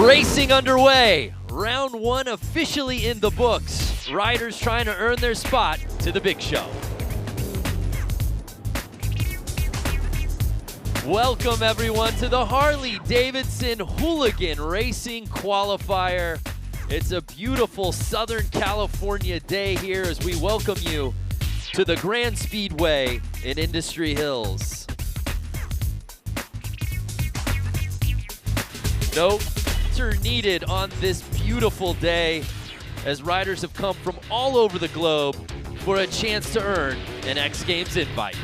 Racing underway. Round one officially in the books. Riders trying to earn their spot to the big show. Welcome everyone to the Harley-Davidson Hooligan Racing Qualifier. It's a beautiful Southern California day here as we welcome you to the Grand Speedway in Industry Hills. No are needed on this beautiful day as riders have come from all over the globe for a chance to earn an X Games invite.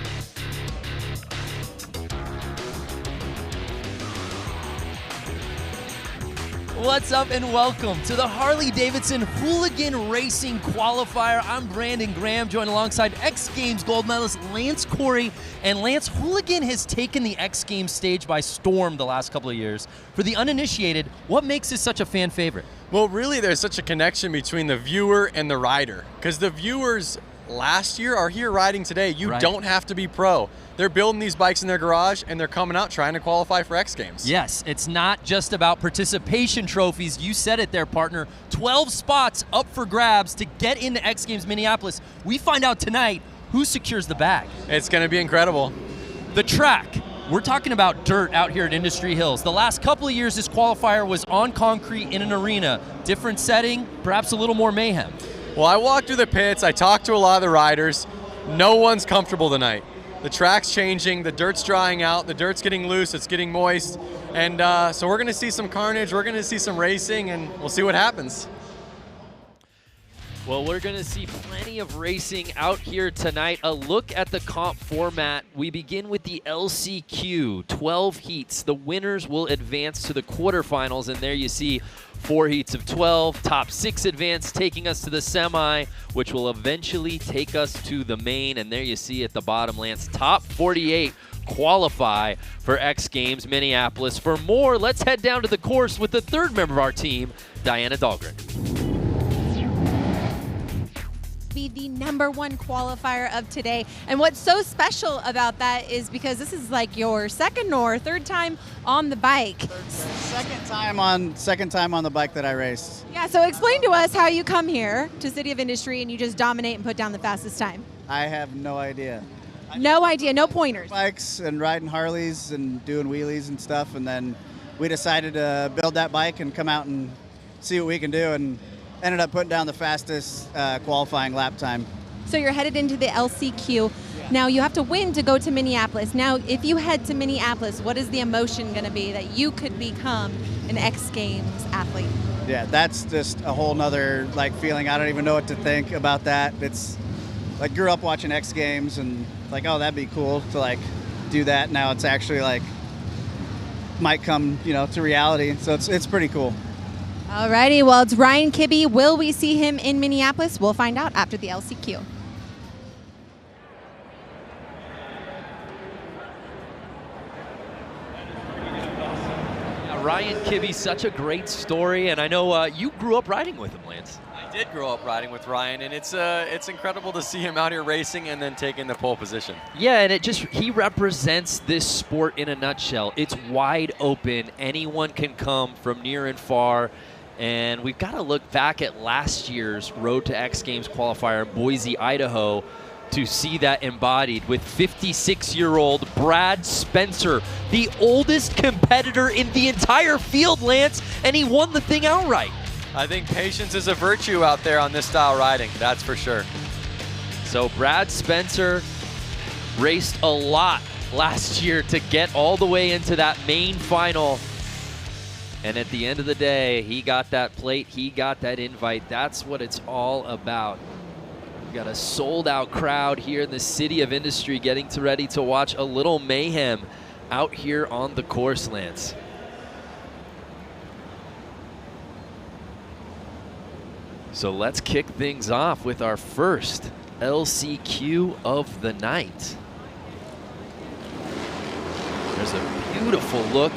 What's up and welcome to the Harley-Davidson Hooligan Racing Qualifier. I'm Brandon Graham, joined alongside X Games gold medalist Lance Corey. And Lance, Hooligan has taken the X Games stage by storm the last couple of years. For the uninitiated, what makes this such a fan favorite? Well, really, there's such a connection between the viewer and the rider. Because the viewers last year are here riding today. You don't have to be pro. They're building these bikes in their garage, and they're coming out trying to qualify for X Games. Yes, it's not just about participation trophies. You said it there, partner. 12 spots up for grabs to get into X Games Minneapolis. We find out tonight who secures the bag. It's going to be incredible. The track. We're talking about dirt out here at Industry Hills. The last couple of years, this qualifier was on concrete in an arena. Different setting, perhaps a little more mayhem. Well, I walked through the pits. I talked to a lot of the riders. No one's comfortable tonight. The track's changing, the dirt's drying out, the dirt's getting loose, it's getting moist, and so we're going to see some carnage, we're going to see some racing, and we'll see what happens. Well, we're going to see plenty of racing out here tonight. A look at the comp format. We begin with the LCQ, 12 heats. The winners will advance to the quarterfinals, and there you see 4 heats of 12, top 6 advance, taking us to the semi, which will eventually take us to the main. And there you see at the bottom, Lance, top 48 qualify for X Games Minneapolis. For more, let's head down to the course with the third member of our team, Diana Dahlgren. Be the #1 qualifier of today. And what's so special about that is because this is like your second or third time on the bike. Second time on the bike that I raced. Yeah, so explain to us how you come here to City of Industry and you just dominate and put down the fastest time. I have no idea. No idea, no pointers. Bikes and riding Harleys and doing wheelies and stuff, and then we decided to build that bike and come out and see what we can do, and ended up putting down the fastest qualifying lap time. So you're headed into the LCQ. Yeah. Now you have to win to go to Minneapolis. Now if you head to Minneapolis, what is the emotion going to be that you could become an X Games athlete? Yeah, that's just a whole nother feeling. I don't even know what to think about that. It's like grew up watching X Games and oh, that'd be cool to do that. Now it's actually might come to reality. So it's pretty cool. Alrighty, well, it's Ryan Kibbe. Will we see him in Minneapolis? We'll find out after the LCQ. Ryan Kibbe, such a great story, and I know you grew up riding with him, Lance. I did grow up riding with Ryan, and it's incredible to see him out here racing and then taking the pole position. Yeah, and he represents this sport in a nutshell. It's wide open. Anyone can come from near and far. And we've got to look back at last year's Road to X Games qualifier in Boise, Idaho, to see that embodied with 56-year-old Brad Spencer, the oldest competitor in the entire field, Lance, and he won the thing outright. I think patience is a virtue out there on this style riding, that's for sure. So Brad Spencer raced a lot last year to get all the way into that main final. And at the end of the day, he got that plate, he got that invite. That's what it's all about. We've got a sold-out crowd here in the City of Industry getting ready to watch a little mayhem out here on the course, Lance. So let's kick things off with our first LCQ of the night. There's a beautiful look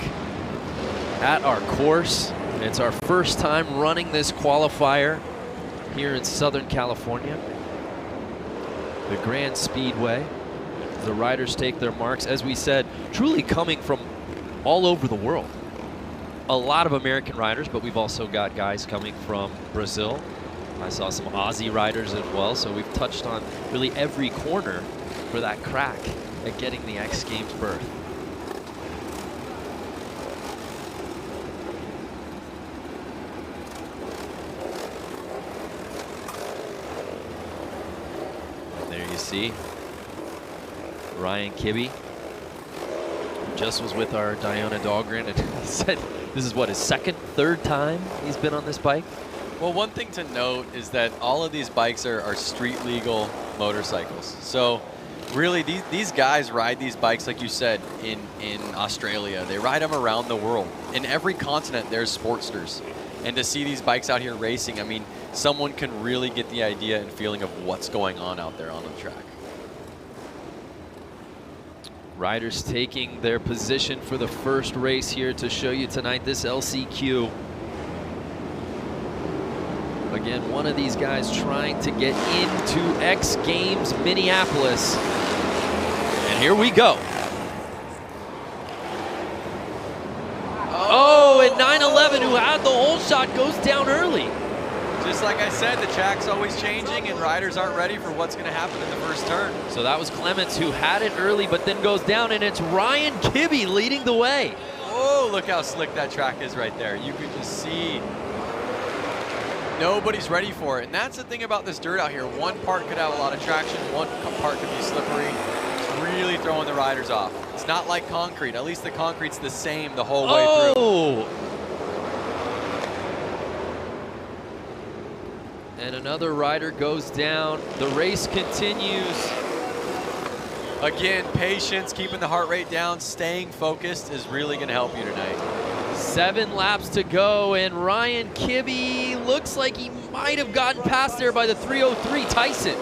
at our course. It's our first time running this qualifier here in Southern California. The Grand Speedway. The riders take their marks, as we said, truly coming from all over the world. a lot of American riders, but we've also got guys coming from Brazil. I saw some Aussie riders as well, so we've touched on really every corner for that crack at getting the X Games berth. And there you see Ryan Kibbe, who just was with our Diona Dahlgren, and he said this is what, his third time he's been on this bike? Well, one thing to note is that all of these bikes are street legal motorcycles. So really these guys ride these bikes, like you said, in Australia. They ride them around the world. In every continent there's Sportsters. And to see these bikes out here racing, I mean, someone can really get the idea and feeling of what's going on out there on the track. Riders taking their position for the first race here to show you tonight, this LCQ. Again, one of these guys trying to get into X Games Minneapolis. And here we go. Oh, and 911, who had the whole shot, goes down early. Just like I said, the track's always changing and riders aren't ready for what's going to happen in the first turn. So that was Clements, who had it early but then goes down, and it's Ryan Kibbe leading the way. Oh, look how slick that track is right there. You can just see nobody's ready for it. And that's the thing about this dirt out here. One part could have a lot of traction, one part could be slippery. It's really throwing the riders off. It's not like concrete. At least the concrete's the same the whole way through. And another rider goes down. The race continues. Again, patience, keeping the heart rate down, staying focused is really going to help you tonight. 7 laps to go, and Ryan Kibbe looks like he might have gotten past there by the 303 Tyson.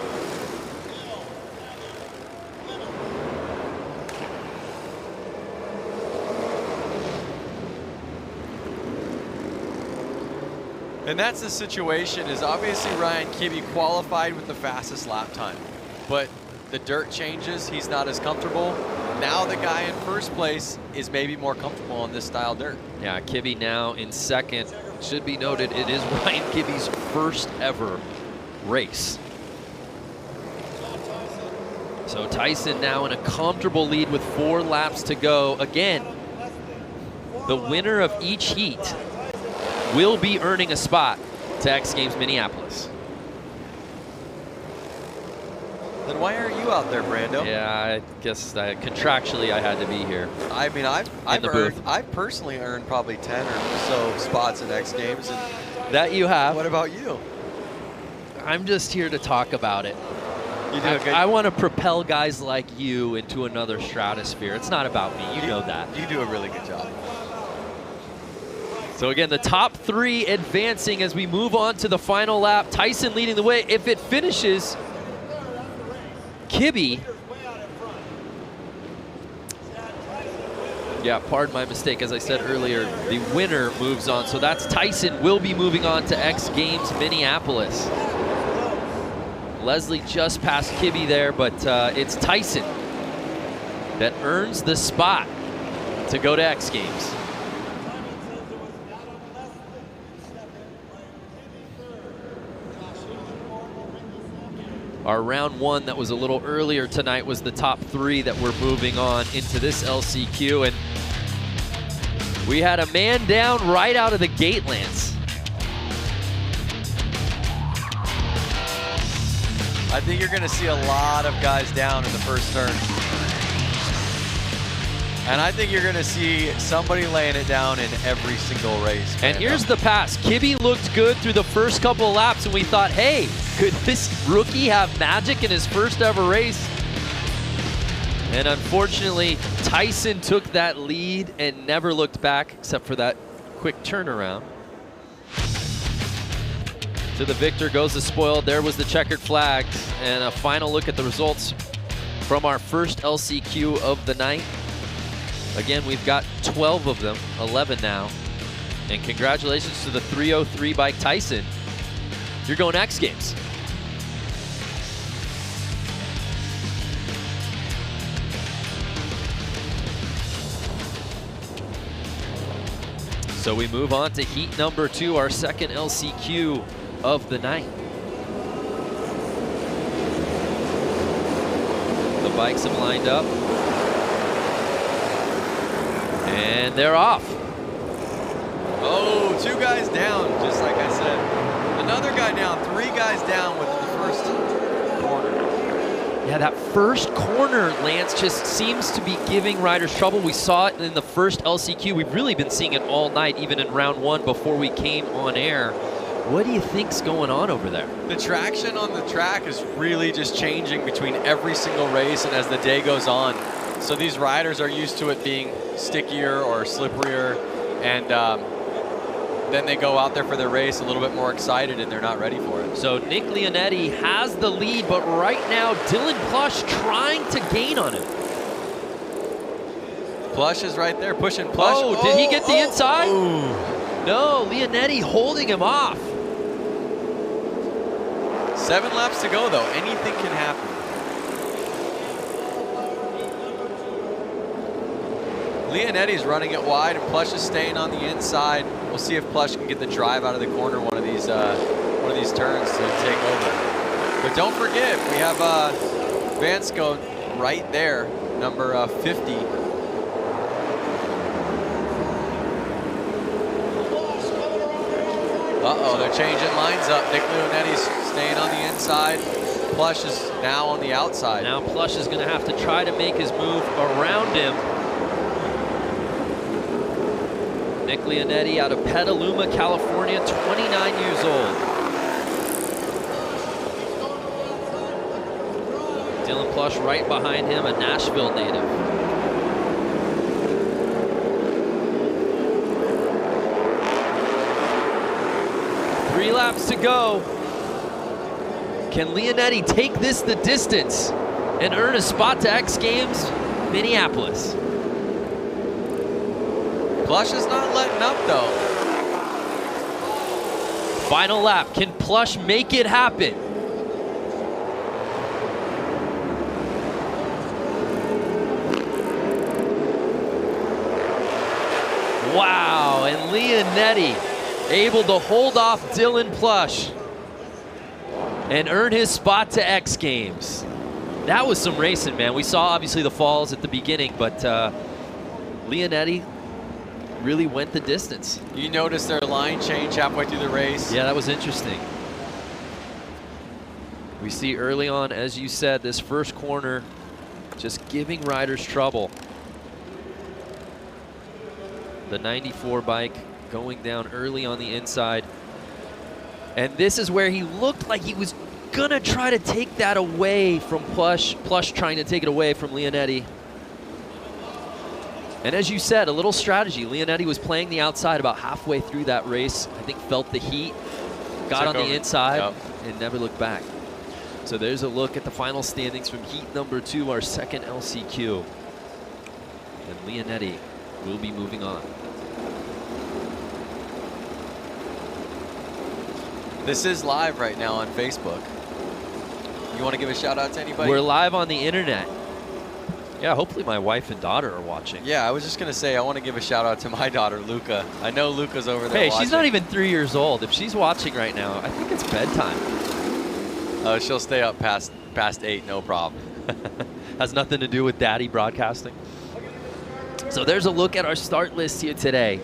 And that's the situation, is obviously Ryan Kibbe qualified with the fastest lap time, but the dirt changes, he's not as comfortable. Now the guy in first place is maybe more comfortable on this style dirt. Yeah, Kibbe now in second. Should be noted, it is Ryan Kibbe's first ever race. So Tyson now in a comfortable lead with 4 laps to go. Again, the winner of each heat will be earning a spot to X Games Minneapolis. Then why aren't you out there, Brando? Yeah, I guess contractually I had to be here. I mean, I've personally earned probably 10 or so spots in X Games. And that you have. What about you? I'm just here to talk about it. You do a good. I want to propel guys like you into another stratosphere. It's not about me. You know that. You do a really good job. So again, the top 3 advancing as we move on to the final lap. Tyson leading the way. If it finishes, Kibbe. Yeah, pardon my mistake. As I said earlier, the winner moves on. So that's Tyson will be moving on to X Games Minneapolis. Leslie just passed Kibbe there, but it's Tyson that earns the spot to go to X Games. Our round 1 that was a little earlier tonight was the top 3 that we're moving on into this LCQ, and we had a man down right out of the gate, Lance. I think you're going to see a lot of guys down in the first turn. And I think you're going to see somebody laying it down in every single race. And here's the pass. Kibbe looked good through the first couple of laps, and we thought, hey, could this rookie have magic in his first ever race? And unfortunately, Tyson took that lead and never looked back, except for that quick turnaround. To the victor goes the spoil. There was the checkered flag. And a final look at the results from our first LCQ of the night. Again, we've got 12 of them, 11 now. And congratulations to the 303 bike Tyson. You're going X Games. So we move on to heat number 2, our second LCQ of the night. The bikes have lined up. And they're off. Oh, 2 guys down, just like I said. Another guy down, 3 guys down with the first corner. Yeah, that first corner, Lance, just seems to be giving riders trouble. We saw it in the first LCQ. We've really been seeing it all night, even in round 1 before we came on air. What do you think's going on over there? The traction on the track is really just changing between every single race and as the day goes on. So these riders are used to it being stickier or slipperier, and then they go out there for their race a little bit more excited and they're not ready for it. So Nick Leonetti has the lead, but right now Dylan Plush trying to gain on him. Plush is right there, pushing Plush. Oh, did he get the inside? Oh. No, Leonetti holding him off. 7 laps to go though, anything can happen. Leonetti's running it wide and Plush is staying on the inside. We'll see if Plush can get the drive out of the corner one of these turns to take over. But don't forget, we have Vansko right there, number 50. Uh-oh, they're changing lines up. Nick Leonetti's staying on the inside. Plush is now on the outside. Now Plush is going to have to try to make his move around him. Nick Leonetti out of Petaluma, California, 29 years old. Dylan Plush right behind him, a Nashville native. Three laps to go. Can Leonetti take this the distance and earn a spot to X Games Minneapolis? Plush is not letting up though. Final lap, can Plush make it happen? Wow, and Leonetti able to hold off Dylan Plush and earn his spot to X Games. That was some racing, man. We saw obviously the falls at the beginning, but Leonetti really went the distance. You notice their line change halfway through the race. Yeah, that was interesting. We see early on, as you said, this first corner just giving riders trouble. The 94 bike going down early on the inside. And this is where he looked like he was gonna try to take that away from Plush. Plush trying to take it away from Leonetti. And as you said, a little strategy. Leonetti was playing the outside about halfway through that race. I think felt the heat, got on the inside, and never looked back. So there's a look at the final standings from heat number 2, our second LCQ. And Leonetti will be moving on. This is live right now on Facebook. You want to give a shout out to anybody? We're live on the internet. Yeah, hopefully my wife and daughter are watching. Yeah, I was just going to say, I want to give a shout out to my daughter, Luca. I know Luca's over there watching. She's not even 3 years old. If she's watching right now, I think it's bedtime. She'll stay up past 8, no problem. Has nothing to do with daddy broadcasting. So there's a look at our start list here today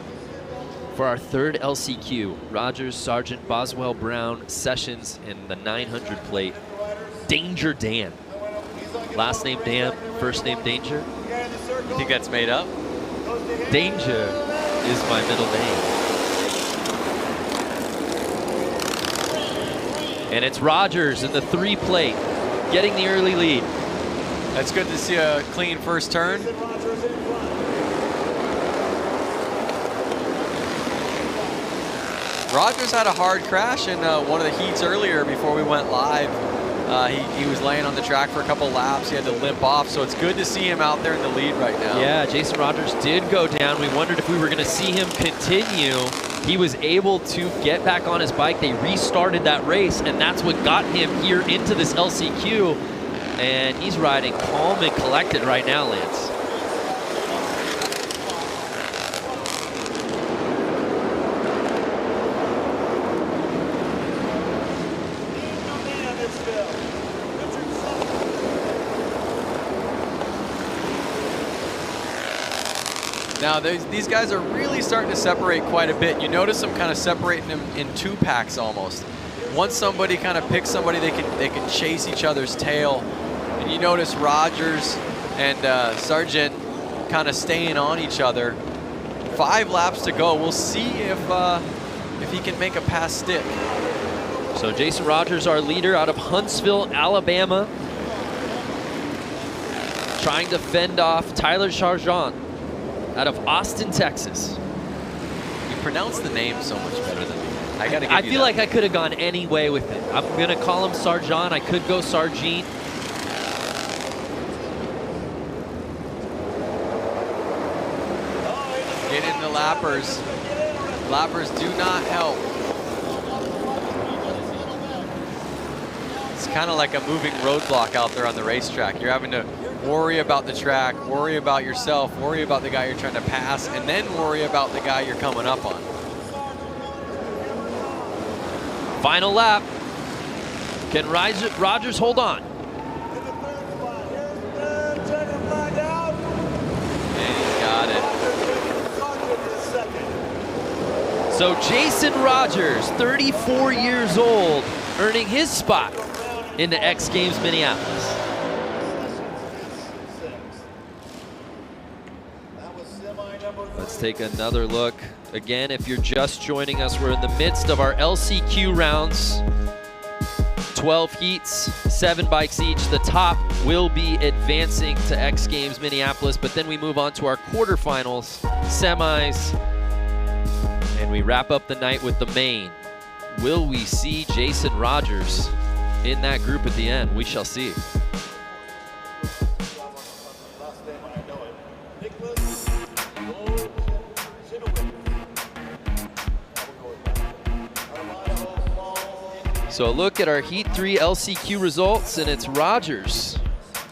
for our third LCQ. Rogers, Sargent, Boswell, Brown, Sessions, and the 900 plate. Danger Dan. Last name Dan, first name Danger. You think that's made up? Danger is my middle name. And it's Rogers in the 3 plate, getting the early lead. That's good to see a clean first turn. Rogers had a hard crash in one of the heats earlier before we went live. He was laying on the track for a couple laps. He had to limp off, so it's good to see him out there in the lead right now. Yeah, Jason Rogers did go down. We wondered if we were going to see him continue. He was able to get back on his bike. They restarted that race, and that's what got him here into this LCQ. And he's riding calm and collected right now, Lance. Now, these guys are really starting to separate quite a bit. You notice them kind of separating them in 2 packs almost. Once somebody kind of picks somebody, they can chase each other's tail. And you notice Rogers and Sargent kind of staying on each other. 5 laps to go. We'll see if he can make a pass stick. So Jason Rogers, our leader out of Huntsville, Alabama, trying to fend off Tyler Sargent out of Austin, Texas. You pronounce the name so much better than me. I gotta give you I feel that. like I could have gone any way with it. I'm gonna call him Sargent. I could go Sargent. Get in the lappers. Lappers do not help. It's kind of like a moving roadblock out there on the racetrack. You're having to worry about the track, worry about yourself, worry about the guy you're trying to pass, and then worry about the guy you're coming up on. Final lap. Can Rogers hold on? And he's got it. So Jason Rogers, 34 years old, earning his spot in the X Games Minneapolis. Let's take another look. Again, if you're just joining us, we're in the midst of our LCQ rounds. 12 heats, 7 bikes each. The top will be advancing to X Games Minneapolis, but then we move on to our quarterfinals, semis, and we wrap up the night with the main. Will we see Jason Rogers in that group at the end? We shall see. So a look at our Heat 3 LCQ results, and it's Rogers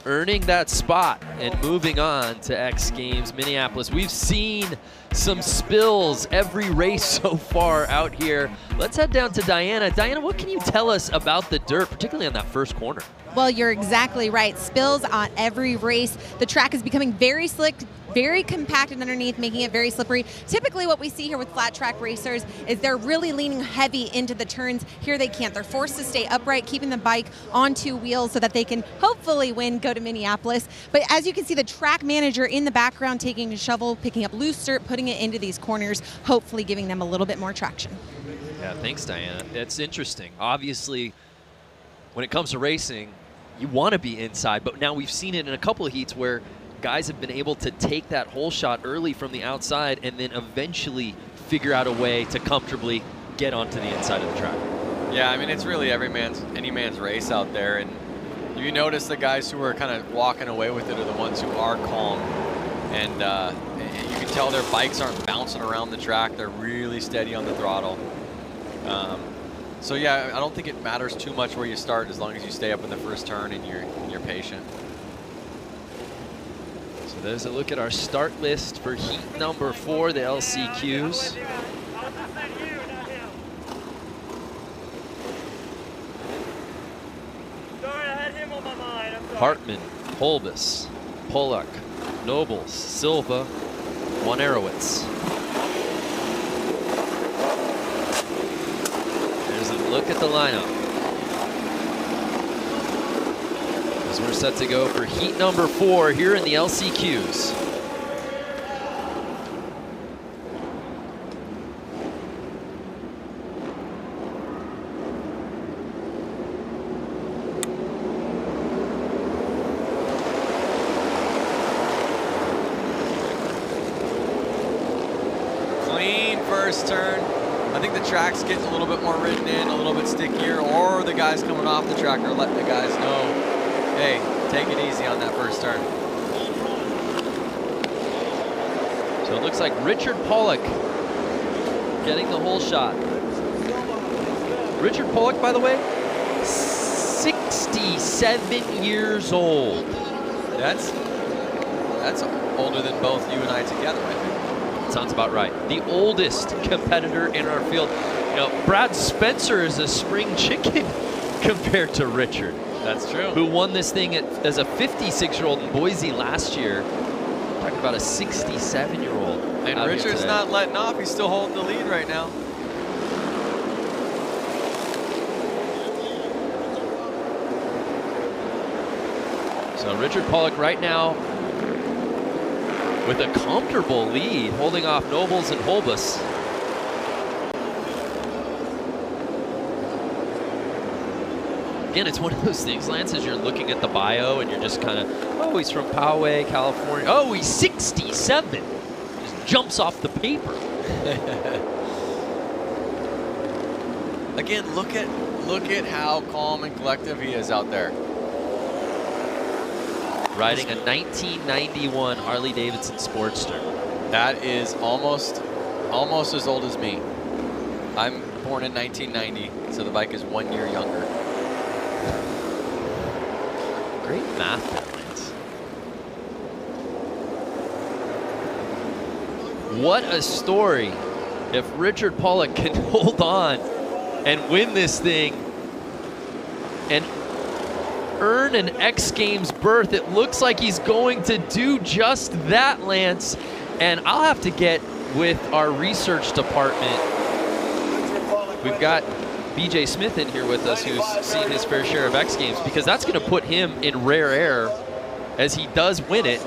earning that spot and moving on to X Games Minneapolis. We've seen some spills every race so far out here. Let's head down to Diana. Diana, what can you tell us about the dirt, particularly on that first corner? Well, you're exactly right. Spills on every race. The track is becoming very slick, very compacted underneath, making it very slippery. Typically what we see here with flat track racers is they're really leaning heavy into the turns. Here they can't. They're forced to stay upright, keeping the bike on 2 wheels so that they can hopefully win, go to Minneapolis. But as you can see, the track manager in the background taking a shovel, picking up loose dirt, putting it into these corners, hopefully giving them a little bit more traction. Yeah, thanks, Diana. It's interesting. Obviously, when it comes to racing, you want to be inside, but now we've seen it in a couple of heats where guys have been able to take that hole shot early from the outside and then eventually figure out a way to comfortably get onto the inside of the track. Yeah, I mean, it's really any man's race out there, and you notice the guys who are kind of walking away with it are the ones who are calm, and you can tell their bikes aren't bouncing around the track. They're really steady on the throttle. So yeah, I don't think it matters too much where you start as long as you stay up in the first turn and you're patient. So there's a look at our start list for heat number 4, the LCQs. Hartman, Holbus, Pollock, Nobles, Silva, Wanarowitz. There's a look at the lineup as we're set to go for heat number 4 here in the LCQs. Clean first turn. I think the track's getting a little bit more ridden in, a little bit stickier, or the guys coming off the track are letting the guys know, hey, take it easy on that first turn. So it looks like Richard Pollock getting the whole shot. Richard Pollock, by the way, 67 years old. That's older than both you and I together, I think. Sounds about right. The oldest competitor in our field. You know, Brad Spencer is a spring chicken compared to Richard. That's true. Who won this thing as a 56-year-old in Boise last year. Talking about a 67-year-old. And Richard's not letting off. He's still holding the lead right now. So Richard Pollock right now with a comfortable lead, holding off Nobles and Holbus. Again, it's one of those things, Lance, as you're looking at the bio and you're just kind of, oh, he's from Poway, California. Oh, he's 67. Just jumps off the paper. Again, look at how calm and collective he is out there. Riding a 1991 Harley-Davidson Sportster. That is almost as old as me. I'm born in 1990, so the bike is 1 year younger. Great math there, Lance. What a story if Richard Pollock can hold on and win this thing and earn an X Games berth. It looks like he's going to do just that, Lance. And I'll have to get with our research department. We've got BJ Smith in here with us, who's seen his fair share of X Games, because that's going to put him in rare air as he does win it,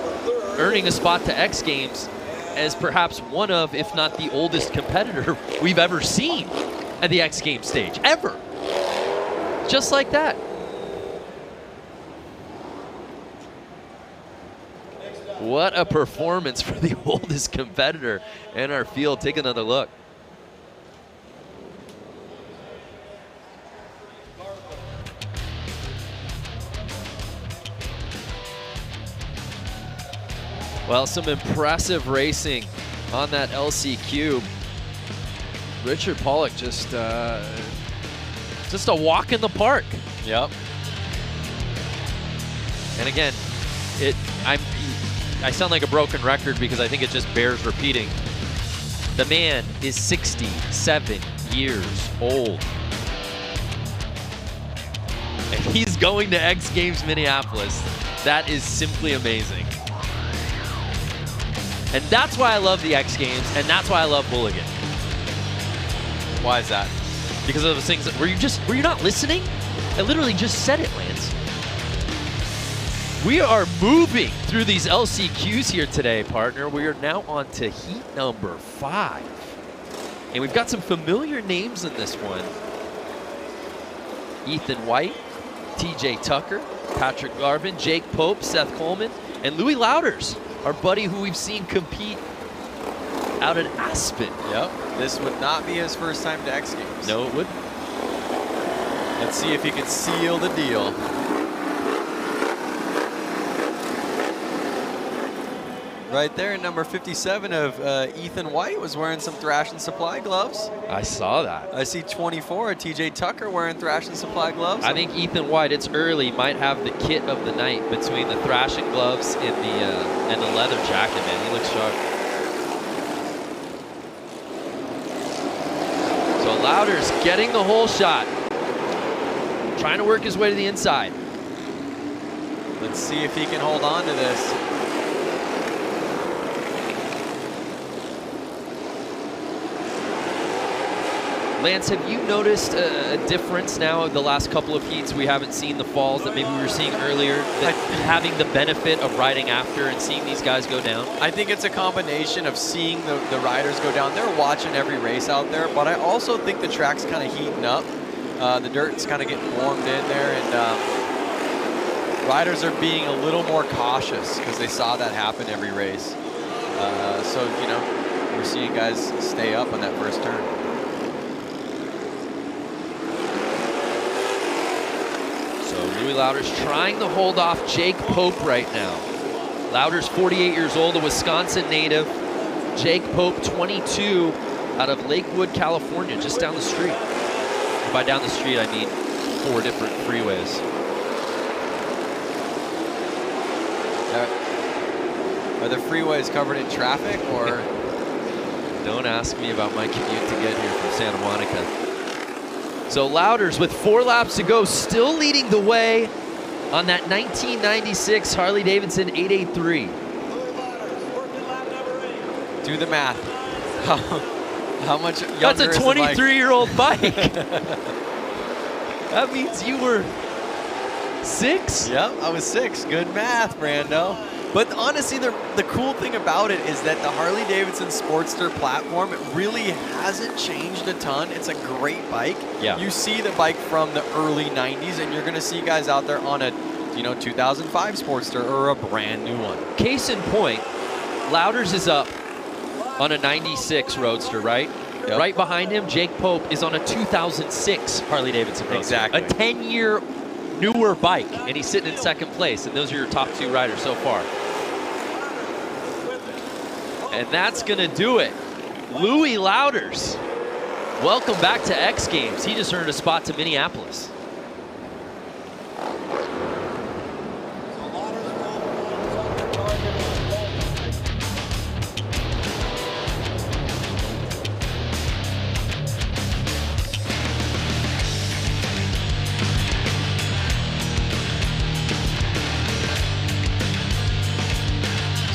earning a spot to X Games as perhaps one of, if not the oldest competitor we've ever seen at the X Games stage, ever. Just like that. What a performance for the oldest competitor in our field. Take another look. Well, some impressive racing on that LC Cube. Richard Pollock just a walk in the park. Yep. And again, I sound like a broken record because I think it just bears repeating. The man is 67 years old. And he's going to X Games Minneapolis. That is simply amazing. And that's why I love the X Games, and that's why I love Hooligan. Why is that? Because of those things that, were you not listening? I literally just said it, Lance. We are moving through these LCQs here today, partner. We are now on to heat number 5. And we've got some familiar names in this one. Ethan White, TJ Tucker, Patrick Garvin, Jake Pope, Seth Coleman, and Louis Louders, our buddy who we've seen compete out at Aspen. Yep, this would not be his first time to X Games. No, it wouldn't. Let's see if he can seal the deal. Right there, number 57 of Ethan White was wearing some Thrash and Supply gloves. I saw that. I see 24 of TJ Tucker wearing Thrash and Supply gloves. I think Ethan White, it's early, might have the kit of the night between the thrashing gloves and the leather jacket, man. He looks sharp. So Louders getting the hole shot. Trying to work his way to the inside. Let's see if he can hold on to this. Lance, have you noticed a difference now the last couple of heats? We haven't seen the falls that maybe we were seeing earlier, that having the benefit of riding after and seeing these guys go down? I think it's a combination of seeing the riders go down. They're watching every race out there, but I also think the track's kind of heating up. The dirt's kind of getting warmed in there, and riders are being a little more cautious because they saw that happen every race. So, you know, we're seeing guys stay up on that first turn. Louis Louders trying to hold off Jake Pope right now. Louders, 48 years old, a Wisconsin native. Jake Pope, 22, out of Lakewood, California, just down the street. And by down the street, I mean 4 different freeways. Are the freeways covered in traffic, or? Don't ask me about my commute to get here from Santa Monica. So Louders with 4 laps to go, still leading the way on that 1996 Harley-Davidson 883. Do the math. How much younger That's a is the bike? 23-year-old bike. That means you were 6? Yep, I was 6. Good math, Brando. But honestly, the cool thing about it is that the Harley-Davidson Sportster platform really hasn't changed a ton. It's a great bike. Yeah. You see the bike from the early 90s, and you're going to see guys out there on a 2005 Sportster or a brand new one. Case in point, Louders is up on a 96 Roadster, right? Yep. Right behind him, Jake Pope is on a 2006 Harley-Davidson Roadster. Exactly. A 10-year newer bike, and he's sitting in second place, and those are your top 2 riders so far. And that's going to do it. Louis Louders, welcome back to X Games. He just earned a spot to Minneapolis.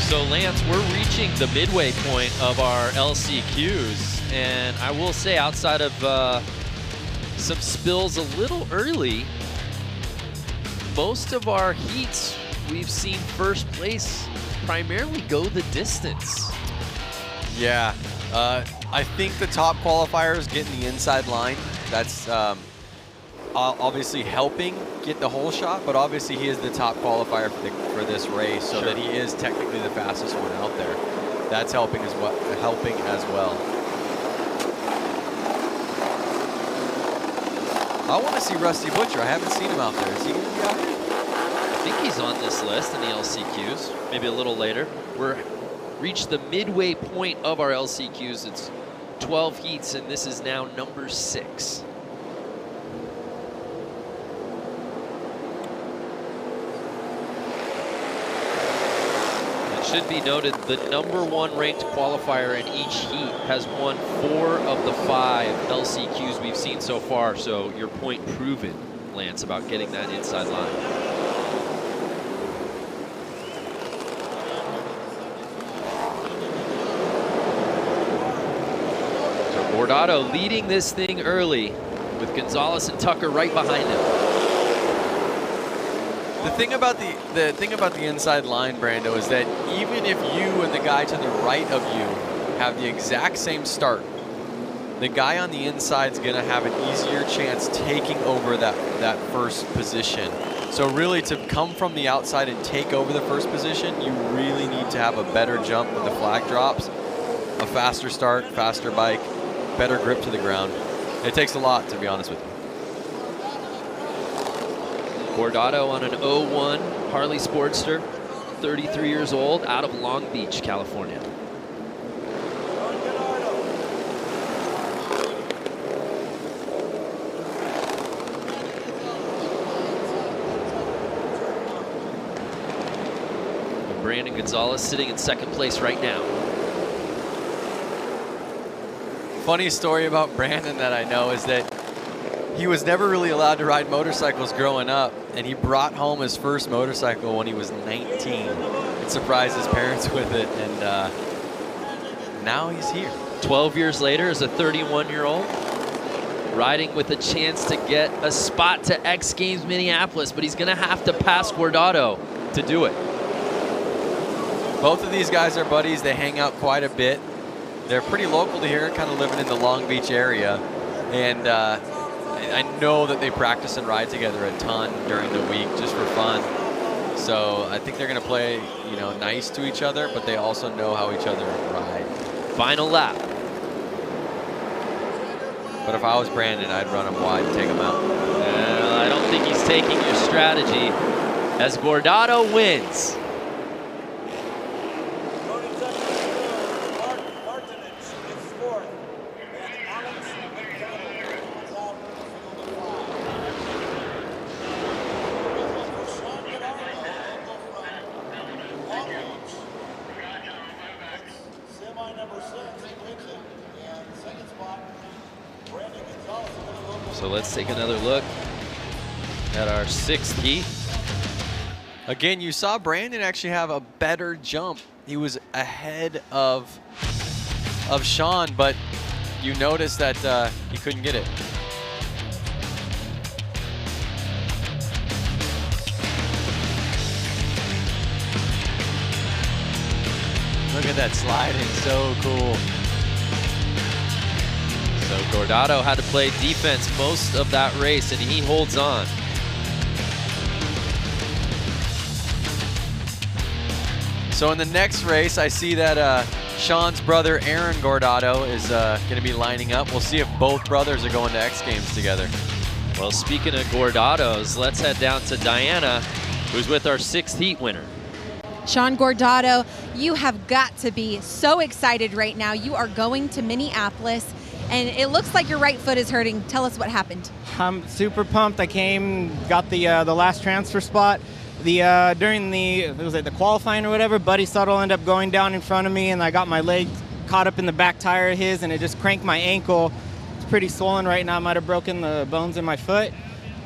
So Lance, we're reaching the midway point of our LCQs, and I will say outside of some spills a little early, most of our heats we've seen first place primarily go the distance. Yeah, I think the top qualifiers getting the inside line. That's obviously helping get the whole shot, but obviously he is the top qualifier for this race, so that he is technically the fastest one out there. That's helping as well. I want to see Rusty Butcher. I haven't seen him out there. Is he going to be out here? I think he's on this list in the LCQs, maybe a little later. We're reached the midway point of our LCQs. It's 12 heats, and this is now number 6. Should be noted, the #1 ranked qualifier in each heat has won 4 of the 5 LCQs we've seen so far. So your point proven, Lance, about getting that inside line. So Bordato leading this thing early with Gonzalez and Tucker right behind him. The thing about the inside line, Brando, is that even if you and the guy to the right of you have the exact same start, the guy on the inside is going to have an easier chance taking over that first position. So really, to come from the outside and take over the first position, you really need to have a better jump when the flag drops, a faster start, faster bike, better grip to the ground. It takes a lot, to be honest with you. Bordato on an 01 Harley Sportster, 33 years old, out of Long Beach, California. And Brandon Gonzalez sitting in second place right now. Funny story about Brandon that I know is that he was never really allowed to ride motorcycles growing up, and he brought home his first motorcycle when he was 19 and surprised his parents with it, and now he's here. 12 years later, as a 31-year-old, riding with a chance to get a spot to X Games Minneapolis, but he's going to have to pass Guardato to do it. Both of these guys are buddies. They hang out quite a bit. They're pretty local to here, kind of living in the Long Beach area, and I know that they practice and ride together a ton during the week just for fun. So I think they're going to play, nice to each other, but they also know how each other ride. Final lap. But if I was Brandon, I'd run him wide and take him out. Well, I don't think he's taking your strategy as Guardato wins. So let's take another look at our 6th heat. Again, you saw Brandon actually have a better jump. He was ahead of of Sean, but you notice that he couldn't get it. Look at that sliding, so cool. So Gordado had to play defense most of that race, and he holds on. So in the next race, I see that Sean's brother, Aaron Gordado, is going to be lining up. We'll see if both brothers are going to X Games together. Well, speaking of Gordados, let's head down to Diana, who's with our 6th heat winner. Sean Gordado, you have got to be so excited right now. You are going to Minneapolis, and it looks like your right foot is hurting. Tell us what happened. I'm super pumped. I got the last transfer spot. During the qualifying or whatever, Buddy Suttles ended up going down in front of me, and I got my leg caught up in the back tire of his, and it just cranked my ankle. It's pretty swollen right now. I might have broken the bones in my foot,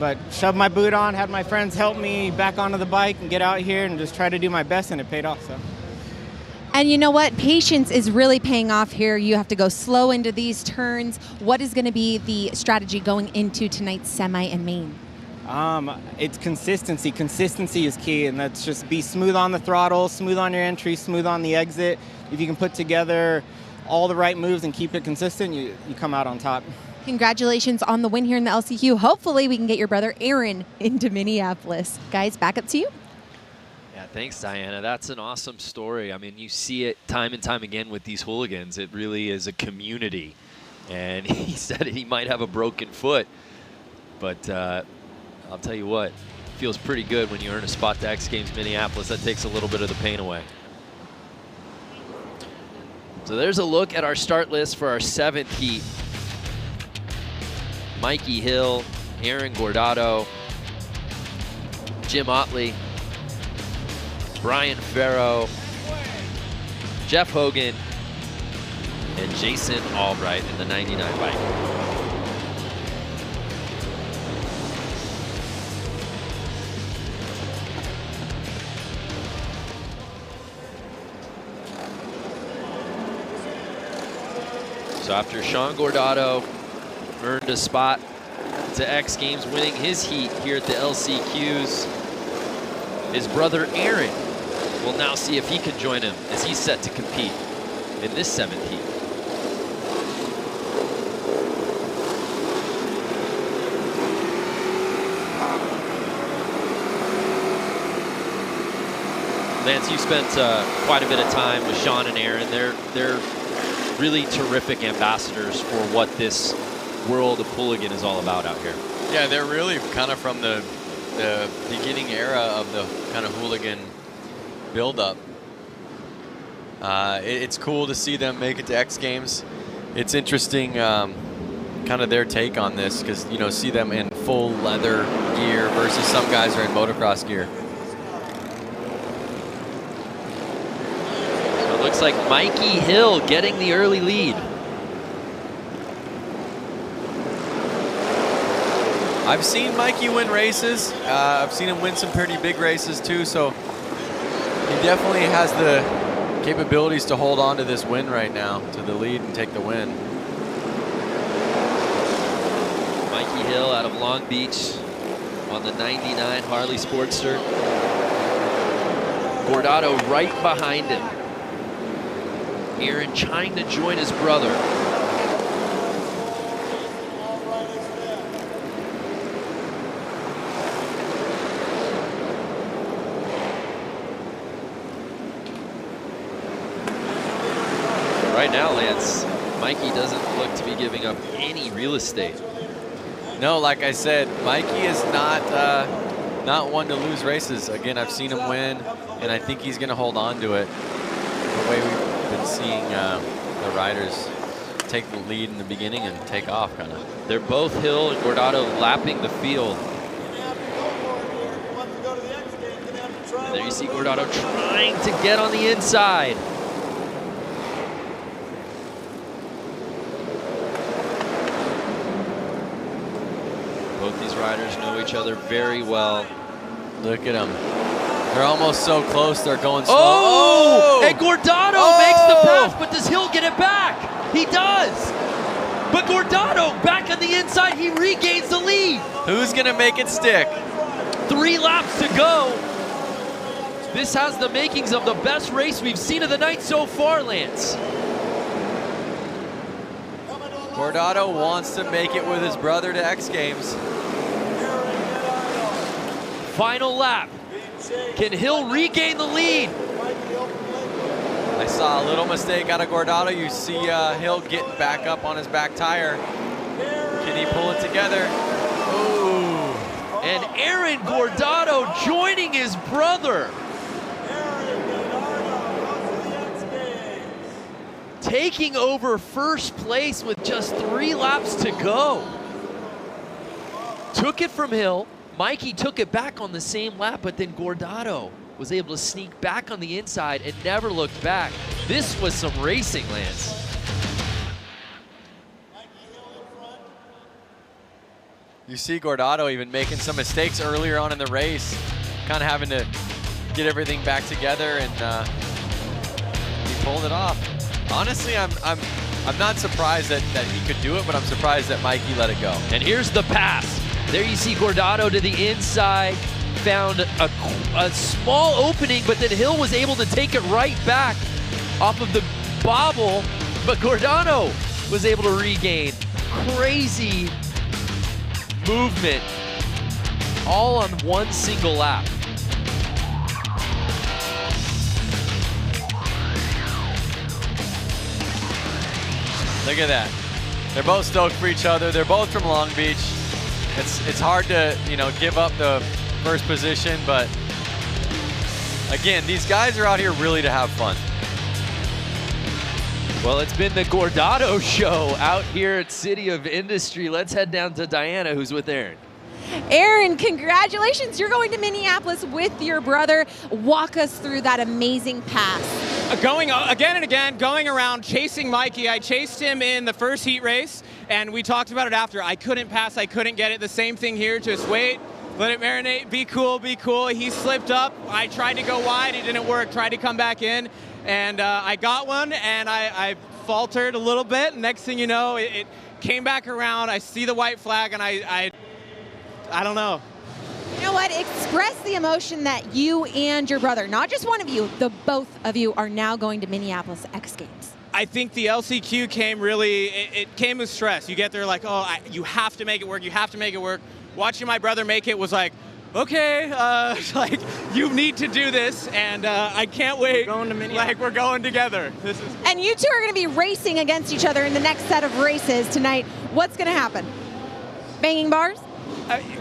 but shoved my boot on, had my friends help me back onto the bike and get out here and just try to do my best, and it paid off. So. And you know what? Patience is really paying off here. You have to go slow into these turns. What is going to be the strategy going into tonight's semi and main? It's consistency. Consistency is key, and that's just be smooth on the throttle, smooth on your entry, smooth on the exit. If you can put together all the right moves and keep it consistent, you come out on top. Congratulations on the win here in the LCQ. Hopefully we can get your brother Aaron into Minneapolis. Guys, back up to you. Yeah, thanks, Diana. That's an awesome story. I mean, you see it time and time again with these hooligans. It really is a community. And he said he might have a broken foot, but I'll tell you what, it feels pretty good when you earn a spot to X Games Minneapolis. That takes a little bit of the pain away. So there's a look at our start list for our 7th heat. Mikey Hill, Aaron Gordado, Jim Otley, Brian Farrow, Jeff Hogan, and Jason Albright in the 99 bike. So after Sean Gordado earned a spot to X Games, winning his heat here at the LCQs, his brother Aaron will now see if he can join him as he's set to compete in this 7th heat. Lance, you spent quite a bit of time with Sean and Aaron. They're really terrific ambassadors for what this world of hooligan is all about out here. Yeah, they're really kind of from the beginning era of the kind of hooligan build-up. It's cool to see them make it to X Games. It's interesting, kind of their take on this, because see them in full leather gear versus some guys are in motocross gear. So it looks like Mikey Hill getting the early lead. I've seen Mikey win races. I've seen him win some pretty big races too, so he definitely has the capabilities to hold on to this win right now, to the lead and take the win. Mikey Hill out of Long Beach on the 99 Harley Sportster. Gordado right behind him. Aaron trying to join his brother. Right now, Lance, Mikey doesn't look to be giving up any real estate. No, like I said, Mikey is not one to lose races. Again, I've seen him win, and I think he's going to hold on to it. The way we've been seeing the riders take the lead in the beginning and take off, kind of. They're both Hill and Gordado lapping the field. And there you see Gordado trying to get on the inside. Both these riders know each other very well. Look at them. They're almost so close, they're going slow. Oh! And Gordado makes the pass, but does Hill get it back? He does! But Gordado back on the inside, he regains the lead. Who's gonna make it stick? 3 laps to go. This has the makings of the best race we've seen of the night so far, Lance. Gordado wants to make it with his brother to X Games. Final lap. Can Hill regain the lead? I saw a little mistake out of Gordado. You see Hill getting back up on his back tire. Can he pull it together? Ooh. And Aaron Gordado joining his brother. Taking over first place with just 3 laps to go. Took it from Hill. Mikey took it back on the same lap, but then Gordado was able to sneak back on the inside and never looked back. This was some racing, Lance. You see Gordado even making some mistakes earlier on in the race, kind of having to get everything back together, and he pulled it off. Honestly, I'm not surprised that he could do it, but I'm surprised that Mikey let it go. And here's the pass. There you see Gordado to the inside, found a small opening, but then Hill was able to take it right back off of the bobble, but Gordado was able to regain. Crazy movement, all on one single lap. Look at that. They're both stoked for each other. They're both from Long Beach. It's hard to, give up the first position, but again, these guys are out here really to have fun. Well, it's been the Gordado show out here at City of Industry. Let's head down to Diana, who's with Aaron. Aaron, congratulations. You're going to Minneapolis with your brother. Walk us through that amazing pass. Going again and again, going around, chasing Mikey. I chased him in the first heat race, and we talked about it after. I couldn't pass, I couldn't get it. The same thing here, just wait, let it marinate, be cool, be cool. He slipped up. I tried to go wide, it didn't work, tried to come back in, and I got one, and I faltered a little bit. Next thing you know, it came back around. I see the white flag, and I don't know. You know what? Express the emotion that you and your brother, not just one of you, the both of you are now going to Minneapolis X Games. I think the LCQ came really, it came with stress. You get there like, you have to make it work, you have to make it work. Watching my brother make it was like, okay, like, you need to do this, and I can't wait. We're going to Minneapolis. Like, we're going together. And you two are going to be racing against each other in the next set of races tonight. What's going to happen? Banging bars?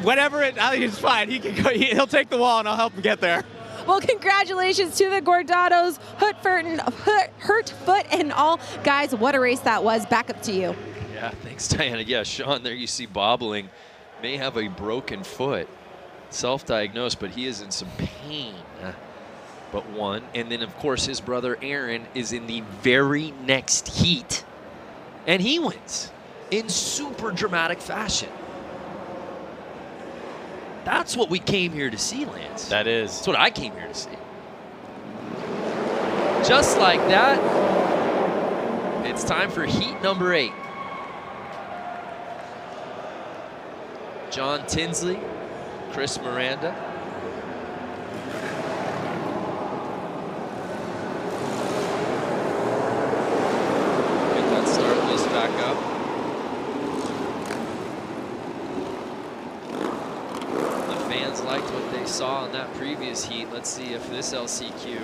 Whatever, it's fine. He can go. He'll take the wall, and I'll help him get there. Well, congratulations to the Gordados, Hurt Foot, and all. Guys, what a race that was. Back up to you. Yeah, thanks, Diana. Yeah, Sean, there you see bobbling. May have a broken foot. Self-diagnosed, but he is in some pain. But won. And then, of course, his brother Aaron is in the very next heat. And he wins in super dramatic fashion. That's what we came here to see, Lance. That is. That's what I came here to see. Just like that, it's time for heat number 8. John Tinsley, Chris Miranda. Get that start list back up. Fans liked what they saw in that previous heat. Let's see if this LCQ.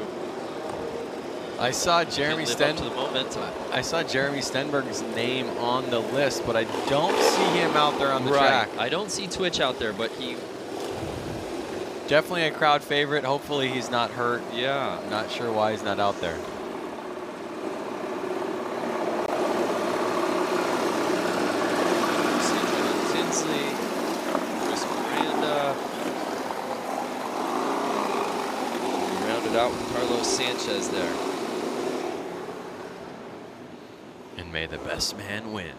I saw Jeremy I saw Jeremy Stenberg's name on the list, but I don't see him out there on the track. I don't see Twitch out there, but he definitely a crowd favorite. Hopefully he's not hurt. Yeah, I'm not sure why he's not out there. Tinsley, Chris Miranda. Rounded out with Carlos Sanchez there. And may the best man win.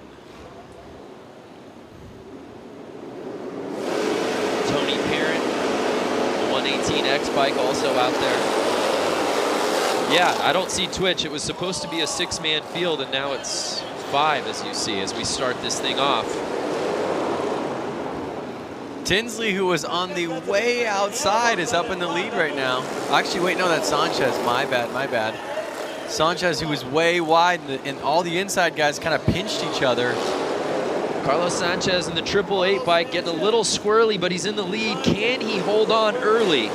Tony Parent, the 118X bike also out there. Yeah, I don't see Twitch. It was supposed to be a 6-man field, and now it's 5, as you see, as we start this thing off. Tinsley, who was on the way outside, is up in the lead right now. Actually, wait, no, that's Sanchez. My bad. Sanchez, who was way wide, and all the inside guys kind of pinched each other. Carlos Sanchez in the 888 bike getting a little squirrely, but he's in the lead. Can he hold on early?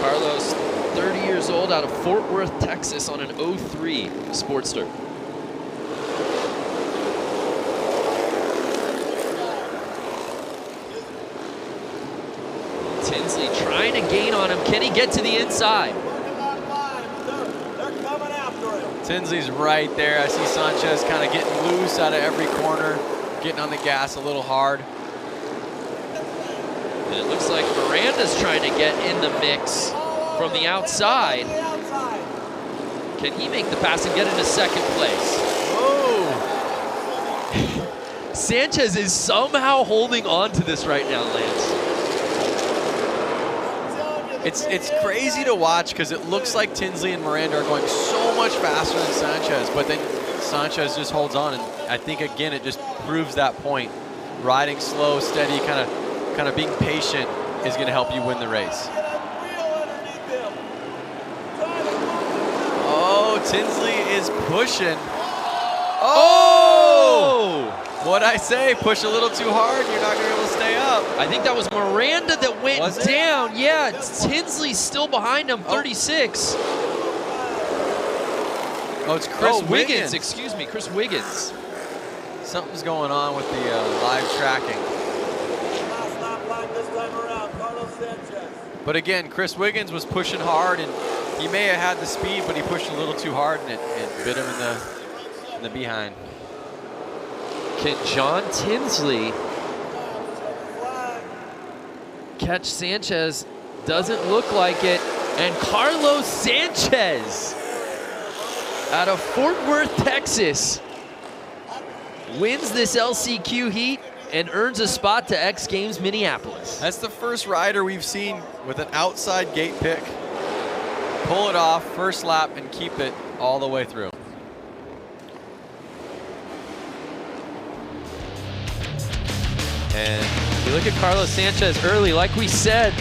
Carlos, 30 years old, out of Fort Worth, Texas, on an 03 Sportster. Tinsley trying to gain on him. Can he get to the inside? Tinsley's right there. I see Sanchez kind of getting loose out of every corner, getting on the gas a little hard. And it looks like Miranda's trying to get in the mix from the outside. Can he make the pass and get into second place? Oh! Sanchez is somehow holding on to this right now, Lance. It's crazy to watch because it looks like Tinsley and Miranda are going so much faster than Sanchez, but then Sanchez just holds on, and I think again it just proves that point. Riding slow, steady, kind of being patient is going to help you win the race. Oh, Tinsley is pushing. Oh! What'd I say? Push a little too hard, you're not going to be able to stay up. I think that was Miranda that went down. Yeah, Tinsley's still behind him, 36. Oh, it's Chris Wiggins. Excuse me, Chris Wiggins. Something's going on with the live tracking. But again, Chris Wiggins was pushing hard, and he may have had the speed, but he pushed a little too hard, and it bit him in the behind. Can John Tinsley catch Sanchez? Doesn't look like it. And Carlos Sanchez out of Fort Worth, Texas, wins this LCQ heat and earns a spot to X Games Minneapolis. That's the first rider we've seen with an outside gate pick pull it off first lap and keep it all the way through. And you look at Carlos Sanchez early, like we said,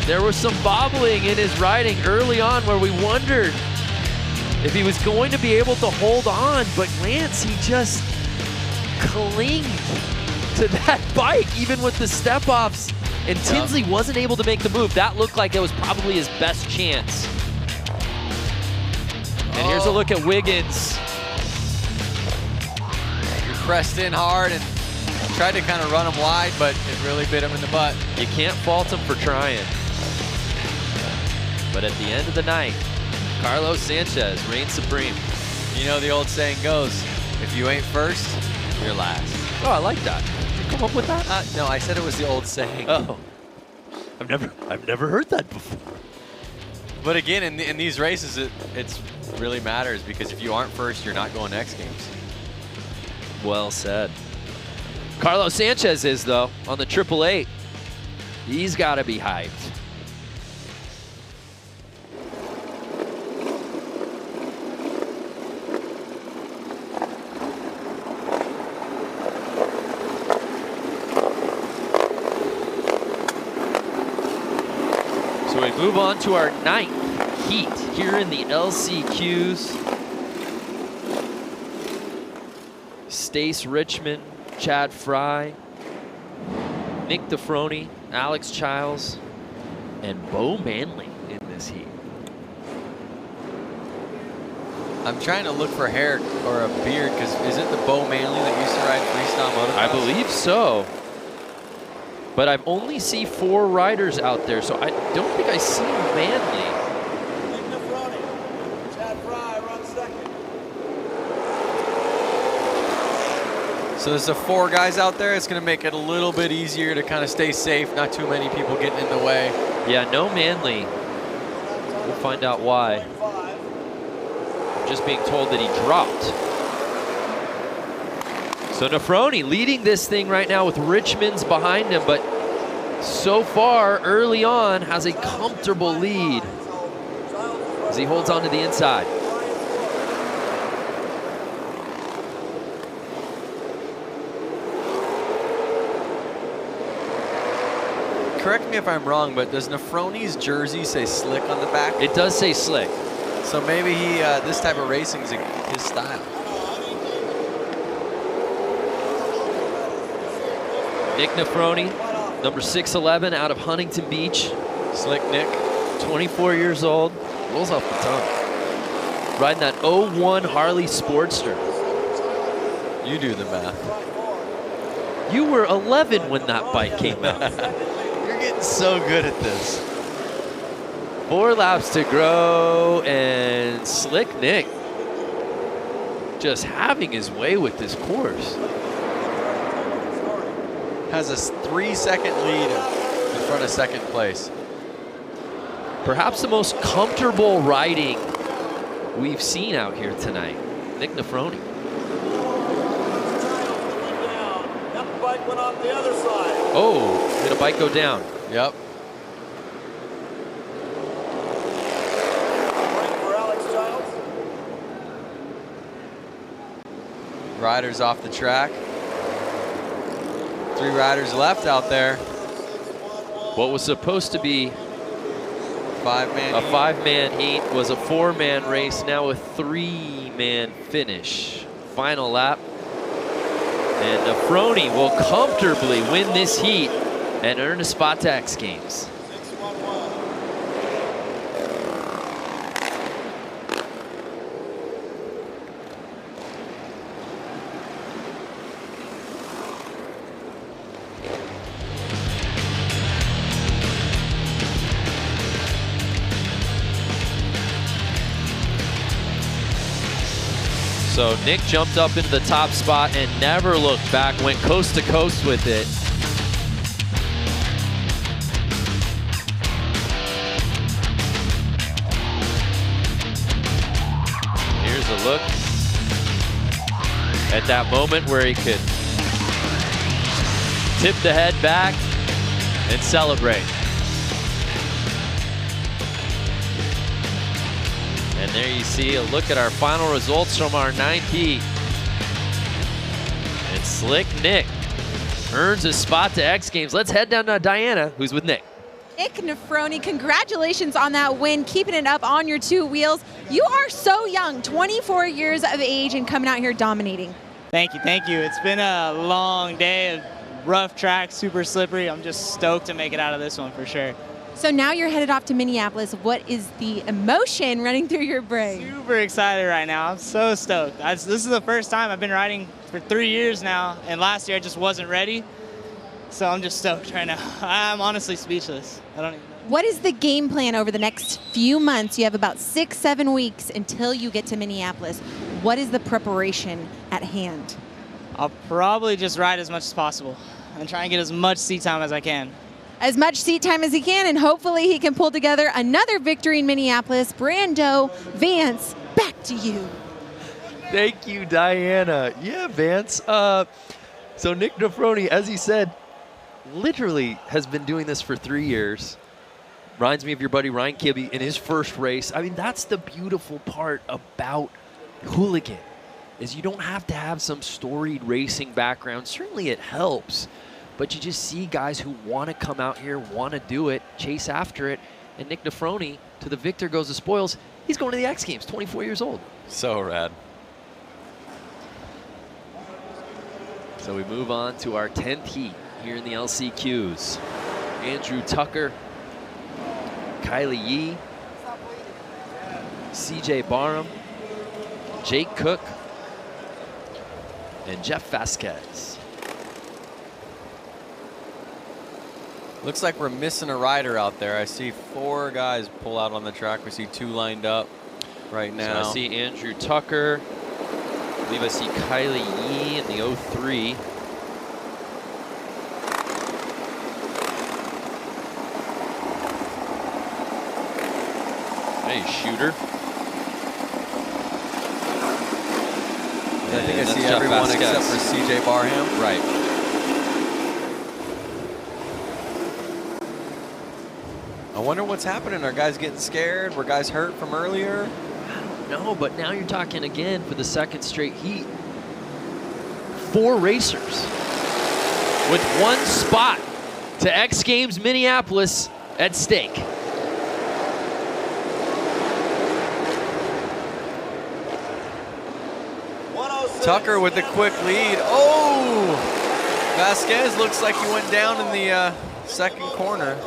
there was some bobbling in his riding early on where we wondered if he was going to be able to hold on, but Lance, he just clinged to that bike, even with the step-offs, and Tinsley wasn't able to make the move. That looked like it was probably his best chance. And here's a look at Wiggins. He pressed in hard and tried to kind of run him wide, but it really bit him in the butt. You can't fault him for trying. But at the end of the night, Carlos Sanchez reigns supreme. You know the old saying goes, if you ain't first, you're last. Oh, I like that. Did you come up with that? No, I said it was the old saying. Oh, I've never heard that before. But again, in these races, it really matters because if you aren't first, you're not going to X Games. Well said. Carlos Sanchez is, though, on the 888. He's got to be hyped. So we move on to our 9th heat here in the LCQs. Stace Richmond, Chad Fry, Nick DeFroni, Alex Childs, and Bo Manley in this heat. I'm trying to look for hair or a beard because is it the Bo Manley that used to ride freestyle motocross? I believe so. But I've only seen 4 riders out there, so I don't think I see Manley. Nick DeFroni, Chad Fry runs second. So there's the 4 guys out there. It's going to make it a little bit easier to kind of stay safe. Not too many people getting in the way. Yeah, no Manley. We'll find out why. Just being told that he dropped. So DeFroni leading this thing right now with Richmond's behind him, but so far, early on, has a comfortable lead as he holds on to the inside. Correct me if I'm wrong, but does Nefroni's jersey say Slick on the back? It does say Slick. So maybe he this type of racing is his style. Nick Nefroni, number 6'11", out of Huntington Beach. Slick Nick. 24 years old. Rolls off the tongue. Riding that 01 Harley Sportster. You do the math. You were 11 when that bike came out. You're getting so good at this. 4 laps to go, and Slick Nick just having his way with this course. Has a 3-second lead in front of second place. Perhaps the most comfortable riding we've seen out here tonight. Nick Nefroni. That bike went off the other side. Oh, did a bike go down? Yep. For Alex Childs. Riders off the track. 3 riders left out there. What was supposed to be Five-man a heat. 5-man heat was a 4-man race, now a 3-man finish. Final lap. And Nefroni will comfortably win this heat and earn a spot to X Games. So Nick jumped up into the top spot and never looked back, went coast to coast with it. Here's a look at that moment where he could tip the head back and celebrate. And there you see a look at our final results from our 9th heat. And Slick Nick earns a spot to X Games. Let's head down to Diana, who's with Nick. Nick Nefroni, congratulations on that win, keeping it up on your 2 wheels. You are so young, 24 years of age, and coming out here dominating. Thank you, thank you. It's been a long day of rough track, super slippery. I'm just stoked to make it out of this one for sure. So now you're headed off to Minneapolis. What is the emotion running through your brain? Super excited right now. I'm so stoked. This is the first time I've been riding for 3 years now, and last year I just wasn't ready. So I'm just stoked right now. I'm honestly speechless. I don't even know. What is the game plan over the next few months? You have about 6-7 weeks until you get to Minneapolis. What is the preparation at hand? I'll probably just ride as much as possible and try and get as much seat time as I can. As much seat time as he can, and hopefully he can pull together another victory in Minneapolis. Brando, Vance, back to you. Thank you, Diana. Yeah, Vance. So Nick Nefroni, as he said, literally has been doing this for 3 years. Reminds me of your buddy Ryan Kibbe in his first race. I mean, that's the beautiful part about Hooligan, is you don't have to have some storied racing background. Certainly it helps, but you just see guys who want to come out here, want to do it, chase after it. And Nick Nefroni, to the victor goes the spoils. He's going to the X Games, 24 years old. So rad. So we move on to our 10th heat here in the LCQs. Andrew Tucker, Kylie Yee, CJ Barham, Jake Cook, and Jeff Vasquez. Looks like we're missing a rider out there. I see 4 guys pull out on the track. We see 2 lined up right now. So I see Andrew Tucker. I believe I see Kylie Yee in the 03. Hey, shooter. I think I And see that's Jeff everyone Vasquez. except for CJ Barham. Right. wonder what's happening. Are guys getting scared? Were guys hurt from earlier? No, but now you're talking again for the second straight heat. 4 racers with 1 spot to X Games Minneapolis at stake. Tucker with the quick lead. Oh! Vasquez looks like he went down in the second corner.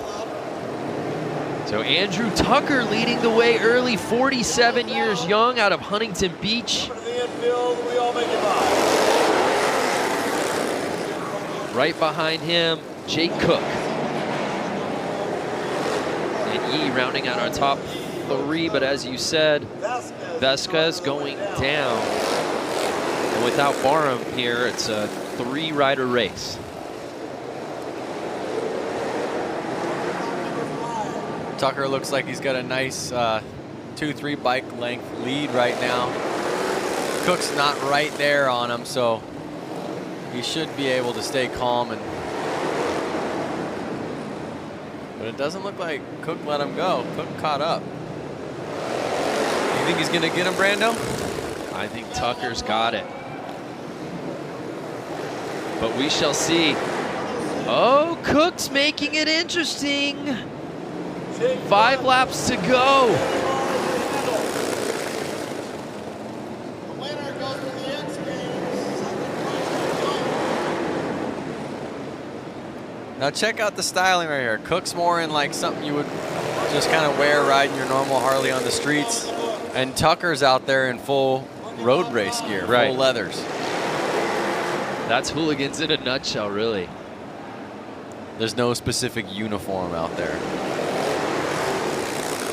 So Andrew Tucker leading the way early, 47 years young, out of Huntington Beach. Right behind him, Jake Cook. And Yee rounding out our top 3, but as you said, Vasquez going down. And without Barham here, it's a 3-rider race. Tucker looks like he's got a nice 2-3 bike length lead right now. Cook's not right there on him, so he should be able to stay calm. But it doesn't look like Cook let him go. Cook caught up. You think he's gonna get him, Brando? I think Tucker's got it. But we shall see. Oh, Cook's making it interesting. 5 laps to go. Now check out the styling right here. Cook's more in like something you would just kind of wear riding your normal Harley on the streets. And Tucker's out there in full road race gear, right. Full leathers. That's Hooligans in a nutshell, really. There's no specific uniform out there.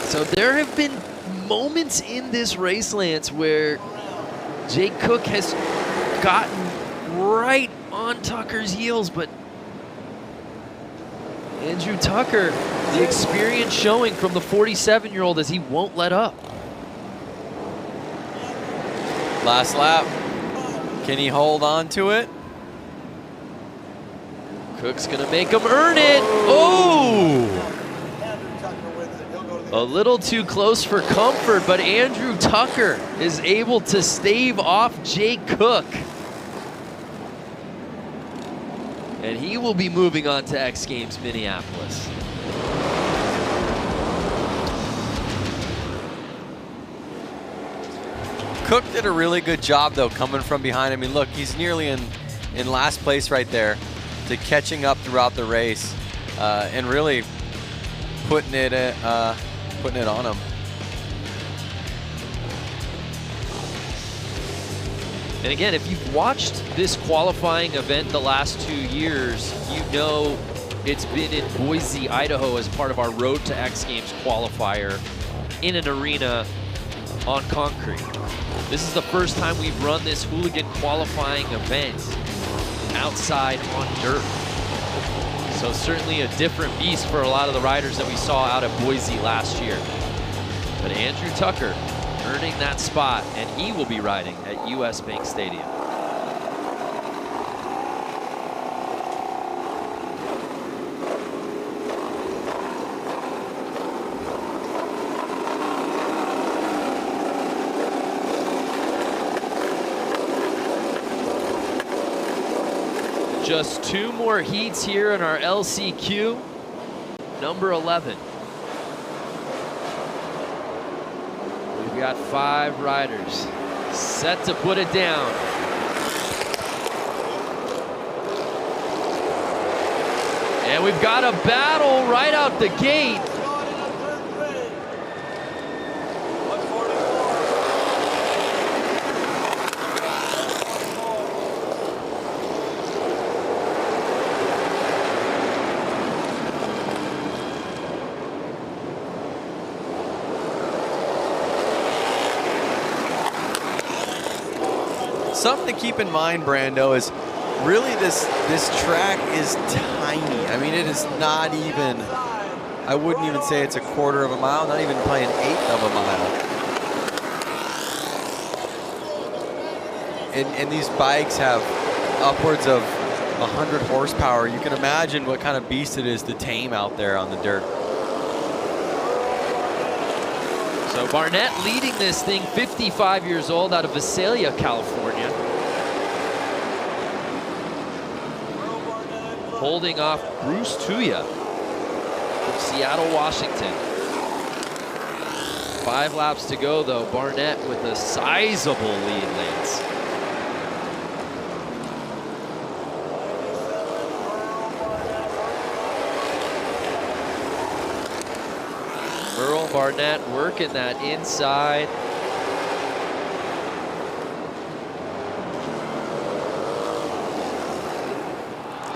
So there have been moments in this race, Lance, where Jake Cook has gotten right on Tucker's heels, but Andrew Tucker, the experience showing from the 47-year-old as he won't let up. Last lap. Can he hold on to it? Cook's gonna make him earn it. Oh! A little too close for comfort, but Andrew Tucker is able to stave off Jake Cook. And he will be moving on to X Games Minneapolis. Cook did a really good job, though, coming from behind. I mean, look, he's nearly in last place right there, to catching up throughout the race and really putting it on him. And again, if you've watched this qualifying event the last 2 years, you know it's been in Boise, Idaho as part of our Road to X Games qualifier in an arena on concrete. This is the first time we've run this Hooligan qualifying event outside on dirt. So certainly a different beast for a lot of the riders that we saw out at Boise last year. But Andrew Tucker earning that spot, and he will be riding at US Bank Stadium. Just 2 more heats here in our LCQ, number 11. We've got 5 riders set to put it down. And we've got a battle right out the gate. Something to keep in mind, Brando, is really this track is tiny. I mean, it is not even, I wouldn't even say it's a quarter of a mile, not even probably an eighth of a mile. And these bikes have upwards of 100 horsepower. You can imagine what kind of beast it is to tame out there on the dirt. So Barnett leading this thing, 55 years old, out of Visalia, California. Holding off Bruce Tuya from Seattle, Washington. 5 laps to go, though. Barnett with a sizable lead, Lance. Merle Barnett working that inside.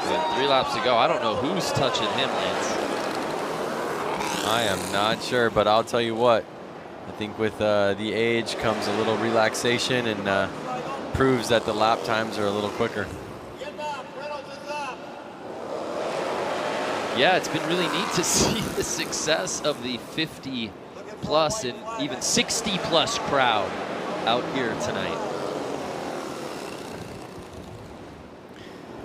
And 3 laps to go. I don't know who's touching him, Lance. I am not sure, but I'll tell you what. I think with the age comes a little relaxation and proves that the lap times are a little quicker. Yeah, it's been really neat to see the success of the 50 plus and even 60 plus crowd out here tonight.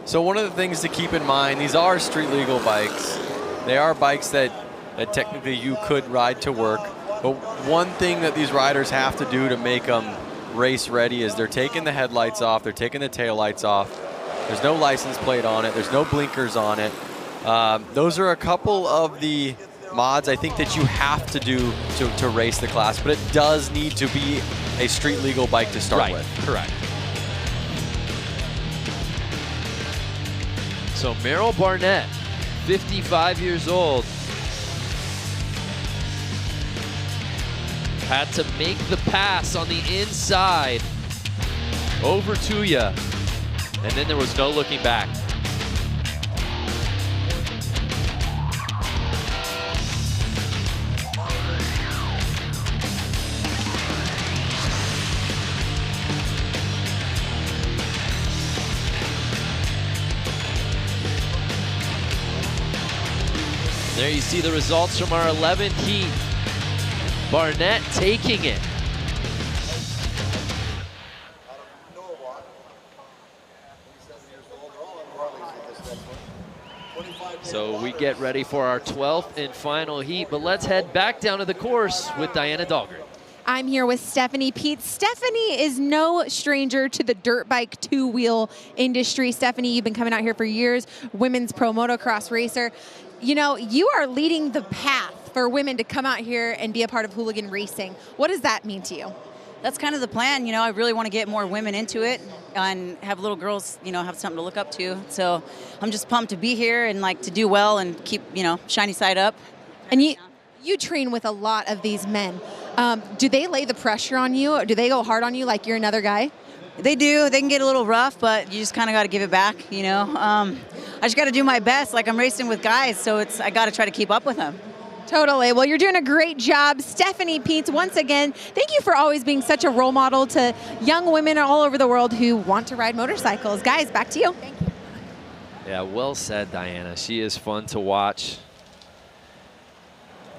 So one of the things to keep in mind, these are street legal bikes. They are bikes that technically you could ride to work. But one thing that these riders have to do to make them race ready is they're taking the headlights off, they're taking the taillights off. There's no license plate on it, there's no blinkers on it. Those are a couple of the mods I think that you have to do to race the class, but it does need to be a street legal bike to start with. Correct. So Merrill Barnett, 55 years old, had to make the pass on the inside over Tuya, and then there was no looking back. There you see the results from our 11th heat. Barnett taking it. So we get ready for our 12th and final heat, but let's head back down to the course with Diana Dahlgren. I'm here with Stephanie Peets. Stephanie is no stranger to the dirt bike two-wheel industry. Stephanie, you've been coming out here for years, women's pro motocross racer. You know, you are leading the path for women to come out here and be a part of Hooligan racing. What does that mean to you? That's kind of the plan. You know, I really want to get more women into it and have little girls, you know, have something to look up to. So I'm just pumped to be here and like to do well and keep, you know, shiny side up. And you train with a lot of these men. Do they lay the pressure on you? Or do they go hard on you like you're another guy? They do. They can get a little rough, but you just kind of got to give it back, you know. I just got to do my best. Like I'm racing with guys, so I got to try to keep up with them. Totally. Well, you're doing a great job. Stephanie Peets, once again, thank you for always being such a role model to young women all over the world who want to ride motorcycles. Guys, back to you. Thank you. Yeah, well said, Diana. She is fun to watch.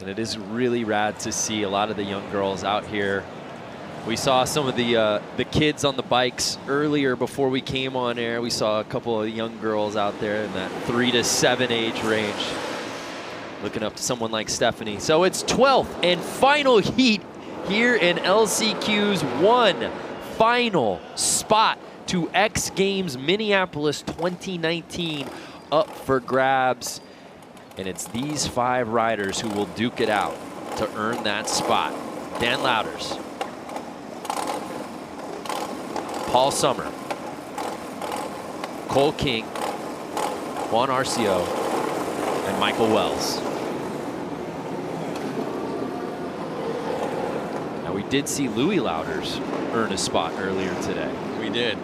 And it is really rad to see a lot of the young girls out here. We saw some of the kids on the bikes earlier before we came on air. We saw a couple of young girls out there in that 3 to 7 age range, looking up to someone like Stephanie. So it's 12th and final heat here in LCQ's one final spot to X Games Minneapolis 2019 up for grabs. And it's these 5 riders who will duke it out to earn that spot. Dan Louders, Paul Summer, Cole King, Juan Arcio, and Michael Wells. Now we did see Louis Louders earn a spot earlier today. We did.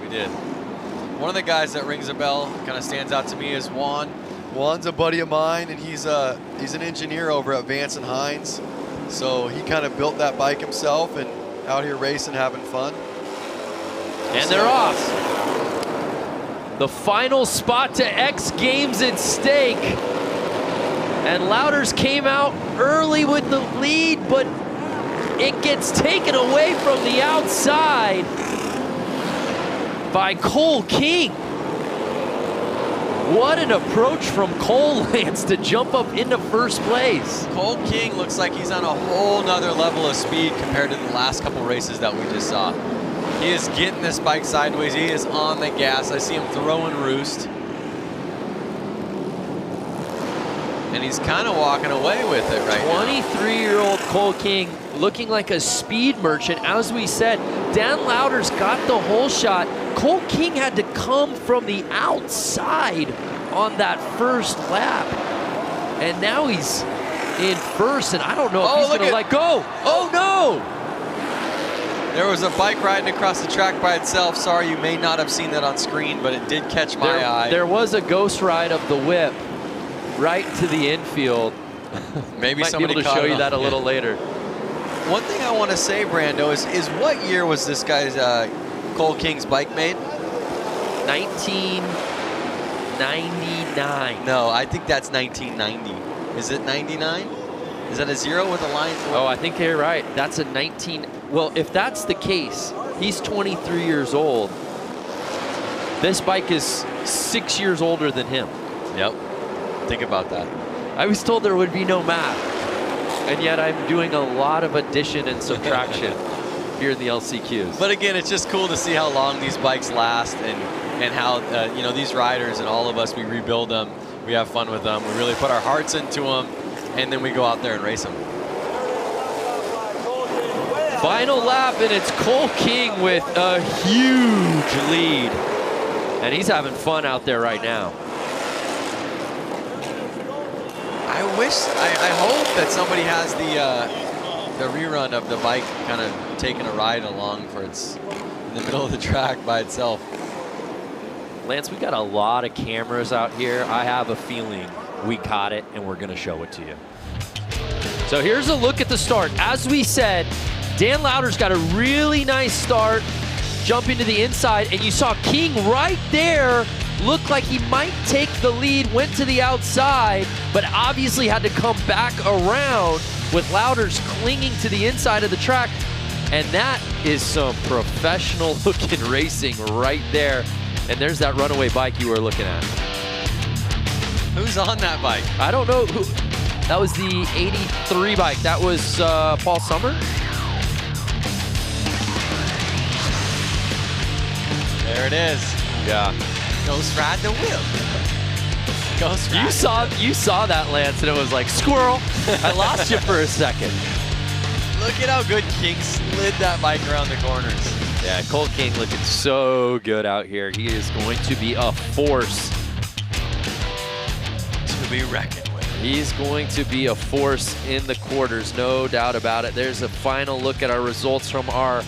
One of the guys that rings a bell, kind of stands out to me, is Juan. Juan's a buddy of mine, and he's an engineer over at Vance and Hines. So he kind of built that bike himself and out here racing, having fun. And they're off. The final spot to X Games at stake. And Louders came out early with the lead, but it gets taken away from the outside by Cole King. What an approach from Cole, Lance, to jump up into first place. Cole King looks like he's on a whole nother level of speed compared to the last couple races that we just saw. He is getting this bike sideways. He is on the gas. I see him throwing roost. And he's kind of walking away with it right now. 23-year-old Cole King looking like a speed merchant. As we said, Dan Lauder's got the whole shot. Cole King had to come from the outside on that first lap. And now he's in first, and I don't know if he's going to let go. Oh, no! There was a bike riding across the track by itself. Sorry, you may not have seen that on screen, but it did catch my eye. There was a ghost ride of the whip right to the infield. Maybe Might somebody be able to show you that a little later. One thing I want to say, Brando, is what year was this guy's Cole King's bike made? 1999. No, I think that's 1990. Is it 99? Is that a 0 with a line through it? Oh, I think you're right. That's a 19. Well, if that's the case, he's 23 years old. This bike is 6 years older than him. Yep. Think about that. I was told there would be no math, and yet I'm doing a lot of addition and subtraction here in the LCQs. But again, it's just cool to see how long these bikes last, and how you know, these riders and all of us, we rebuild them, we have fun with them, we really put our hearts into them, and then we go out there and race them. Final lap, and it's Cole King with a huge lead, and he's having fun out there right now. I hope that somebody has the rerun of the bike kind of taking a ride along for its in the middle of the track by itself. Lance, we got a lot of cameras out here. I have a feeling we caught it, and we're going to show it to you. So here's a look at the start. As we said, Dan Lauder's got a really nice start, jumping to the inside, and you saw King right there looked like he might take the lead, went to the outside, but obviously had to come back around with Lauder's clinging to the inside of the track. And that is some professional looking racing right there. And there's that runaway bike you were looking at. Who's on that bike? I don't know who. That was the 83 bike. That was Paul Summer. There it is. Yeah. Ghost ride the wheel. Ghost ride. You saw that, Lance, and it was like, squirrel. I lost you for a second. Look at how good King slid that bike around the corners. Yeah, Cole King looking so good out here. He is going to be a force to be reckoned with. He's going to be a force in the quarters, no doubt about it. There's a final look at our results from our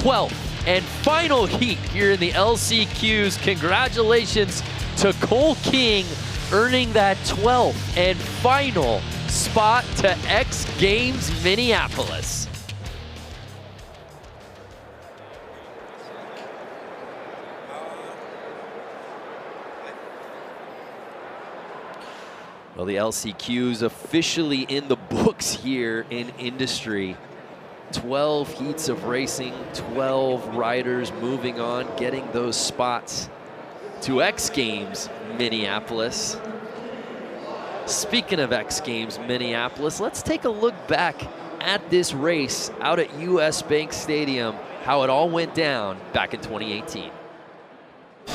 12th and final heat here in the LCQs. Congratulations to Cole King, earning that 12th and final spot to X Games Minneapolis. Well, the LCQs officially in the books here in industry. 12 heats of racing, 12 riders moving on, getting those spots to X Games Minneapolis. Speaking of X Games Minneapolis, let's take a look back at this race out at US Bank Stadium, how it all went down back in 2018.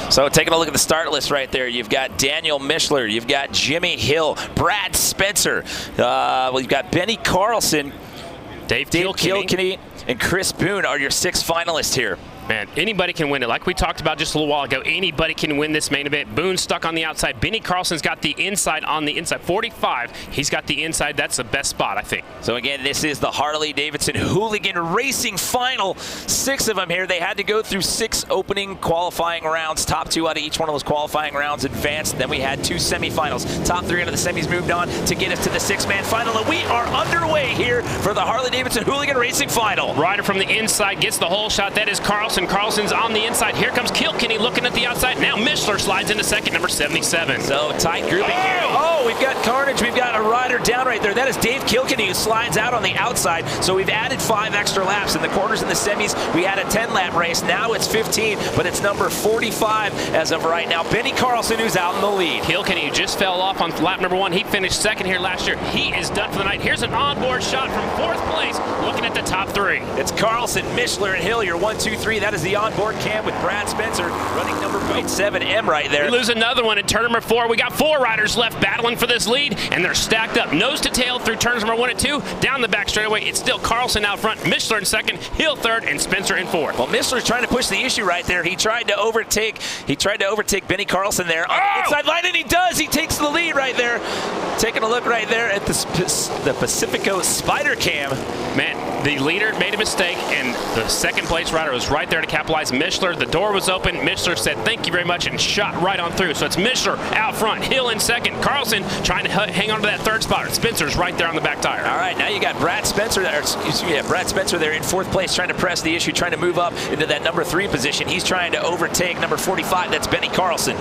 So taking a look at the start list right there, you've got Daniel Mishler, you've got Jimmy Hill, Brad Spencer, you've got Benny Carlson, Dave Kilkenny, and Chris Boone are your 6 finalists here. Man, anybody can win it. Like we talked about just a little while ago, anybody can win this main event. Boone's stuck on the outside. Benny Carlson's got the inside on the inside. 45, he's got the inside. That's the best spot, I think. So again, this is the Harley-Davidson Hooligan Racing Final. 6 of them here. They had to go through 6 opening qualifying rounds. Top 2 out of each one of those qualifying rounds advanced. Then we had 2 semifinals. Top 3 out of the semis moved on to get us to the 6-man final. And we are underway here for the Harley-Davidson Hooligan Racing Final. Rider from the inside gets the whole shot. That is Carlson. Carlson. Carlson's on the inside. Here comes Kilkenny looking at the outside. Now Mishler slides into second, number 77. So tight grouping here. Oh, we've got carnage. We've got a rider down right there. That is Dave Kilkenny, who slides out on the outside. So we've added 5 extra laps. In the quarters and the semis, we had a 10-lap race. Now it's 15, but it's number 45 as of right now. Benny Carlson, who's out in the lead. Kilkenny, who just fell off on lap number 1. He finished second here last year. He is done for the night. Here's an onboard shot from 4th place, looking at the top 3. It's Carlson, Mishler, and Hill, your 1, 2, 3. That is the onboard cam with Brad Spencer running number 7M right there. We lose another one in turn number 4. We got 4 riders left battling for this lead, and they're stacked up nose to tail through turns number 1 and 2. Down the back straightaway, it's still Carlson out front, Mishler in second, Hill third, and Spencer in fourth. Well, Mishler's trying to push the issue right there. He tried to overtake Benny Carlson there on the inside line, and he does. He takes the lead right there. Taking a look right there at the Pacifico Spider Cam. Man, the leader made a mistake, and the second place rider was right there to capitalize. Mishler, the door was open. Mishler said, thank you very much, and shot right on through. So it's Mishler out front, Hill in second, Carlson trying to hang on to that third spot. Spencer's right there on the back tire. All right, now you got Brad Spencer there, Brad Spencer there in 4th place, trying to press the issue, trying to move up into that number 3 position. He's trying to overtake number 45. That's Benny Carlson.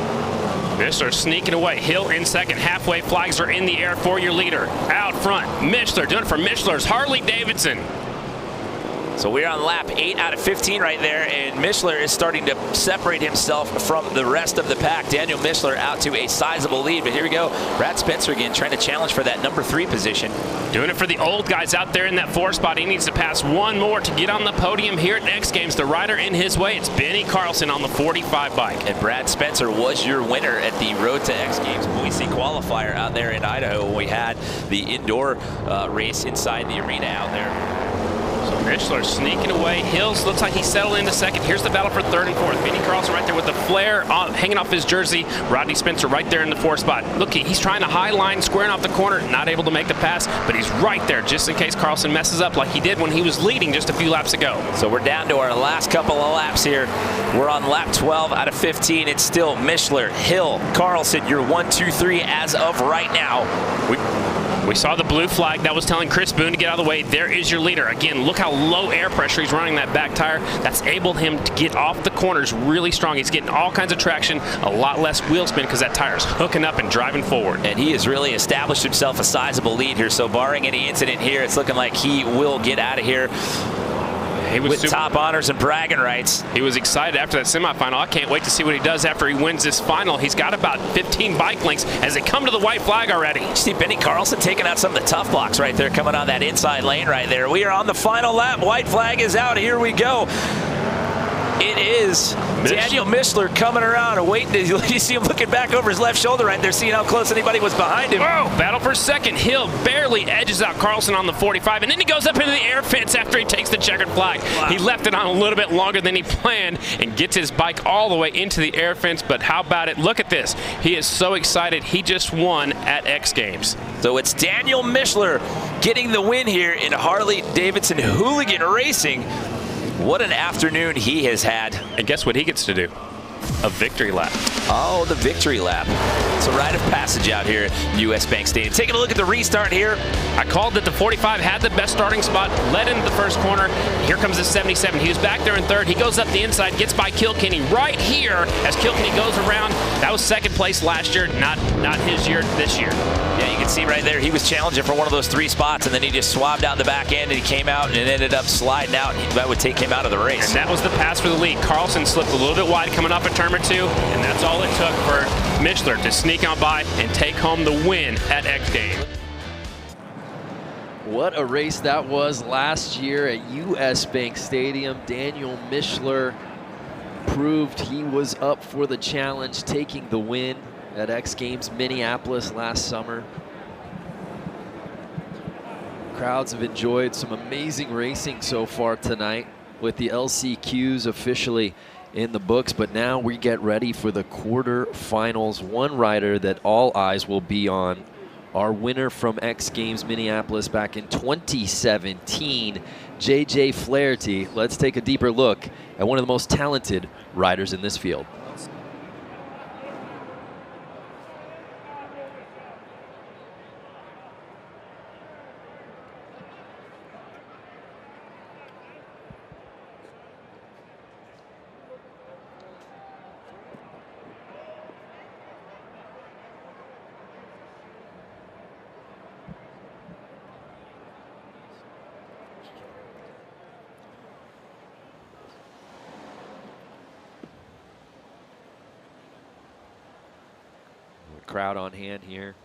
Mishler sneaking away. Hill in second. Halfway flags are in the air for your leader. Out front, Mishler doing it for Mishler's Harley-Davidson. So we're on lap 8 out of 15 right there, and Mishler is starting to separate himself from the rest of the pack. Daniel Mishler out to a sizable lead, but here we go. Brad Spencer again trying to challenge for that number 3 position. Doing it for the old guys out there in that 4 spot. He needs to pass 1 more to get on the podium here at X Games. The rider in his way, it's Benny Carlson on the 45 bike. And Brad Spencer was your winner at the Road to X Games Boise Qualifier out there in Idaho when we had the indoor race inside the arena out there. Mishler sneaking away. Hills looks like he settled into second. Here's the battle for 3rd and 4th. Benny Carlson right there with the flare hanging off his jersey. Rodney Spencer right there in the 4th spot. Look, he's trying to high line, squaring off the corner, not able to make the pass, but he's right there just in case Carlson messes up like he did when he was leading just a few laps ago. So we're down to our last couple of laps here. We're on lap 12 out of 15. It's still Mishler, Hill, Carlson, your 1, 2, 3 as of right now. We saw the blue flag that was telling Chris Boone to get out of the way. There is your leader. Again, look how low air pressure he's running that back tire. That's enabled him to get off the corners really strong. He's getting all kinds of traction, a lot less wheel spin because that tire's hooking up and driving forward. And he has really established himself a sizable lead here. So barring any incident here, it's looking like he will get out of here with top honors and bragging rights. He was excited after that semifinal. I can't wait to see what he does after he wins this final. He's got about 15 bike lengths as they come to the white flag already. You see Benny Carlson taking out some of the tough blocks right there, coming on that inside lane right there. We are on the final lap. White flag is out. Here we go. It is Daniel Mishler coming around and waiting. You see him looking back over his left shoulder right there, seeing how close anybody was behind him. Whoa, battle for second. Hill barely edges out Carlson on the 45, and then he goes up into the air fence after he takes the checkered flag. Wow. He left it on a little bit longer than he planned and gets his bike all the way into the air fence, but how about it? Look at this. He is so excited. He just won at X Games. So it's Daniel Mishler getting the win here in Harley-Davidson Hooligan Racing. What an afternoon he has had. And guess what he gets to do? A victory lap. Oh, the victory lap. It's a rite of passage out here at US Bank Stadium. Taking a look at the restart here. I called that the 45 had the best starting spot, led into the first corner. Here comes the 77. He was back there in 3rd. He goes up the inside, gets by Kilkenny right here as Kilkenny goes around. That was 2nd place last year, not his year this year. Yeah, you can see right there, he was challenging for one of those 3 spots, and then he just swabbed out the back end, and he came out and it ended up sliding out. That would take him out of the race. And that was the pass for the lead. Carlson slipped a little bit wide coming up at turn number 2, and that's all it took for Mishler to sneak on by and take home the win at X Games. What a race that was last year at US Bank Stadium. Daniel Mishler proved he was up for the challenge, taking the win at X Games Minneapolis last summer. Crowds have enjoyed some amazing racing so far tonight with the LCQs officially in the books, but now we get ready for the quarterfinals. One rider that all eyes will be on, our winner from X Games Minneapolis back in 2017, JJ Flaherty. Let's take a deeper look at one of the most talented riders in this field. crowd on hand here.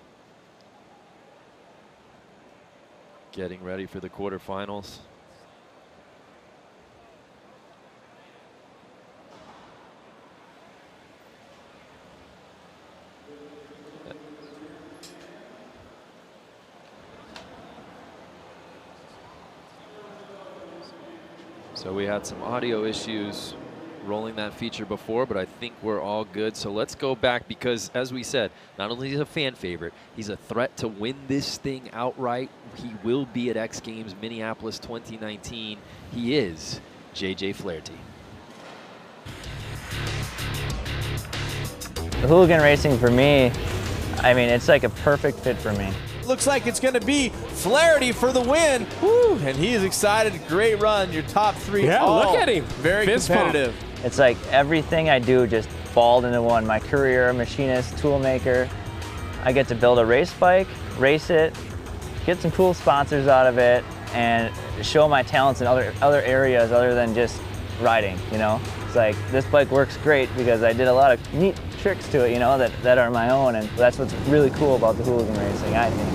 Getting ready for the quarterfinals. So we had some audio issues rolling that feature before, but I think we're all good. So let's go back because, as we said, not only is he a fan favorite, he's a threat to win this thing outright. He will be at X Games Minneapolis 2019. He is JJ Flaherty. The Hooligan racing for me, I mean, it's like a perfect fit for me. Looks like it's going to be Flaherty for the win. Woo, and he is excited. Great run. Your top three. Yeah, look at him. Very competitive. It's like everything I do just balled into one. My career, machinist, tool maker. I get to build a race bike, race it, get some cool sponsors out of it, and show my talents in other areas other than just riding, you know? It's like, this bike works great because I did a lot of neat tricks to it, you know, that are my own, and that's what's really cool about the Hooligan racing, I think.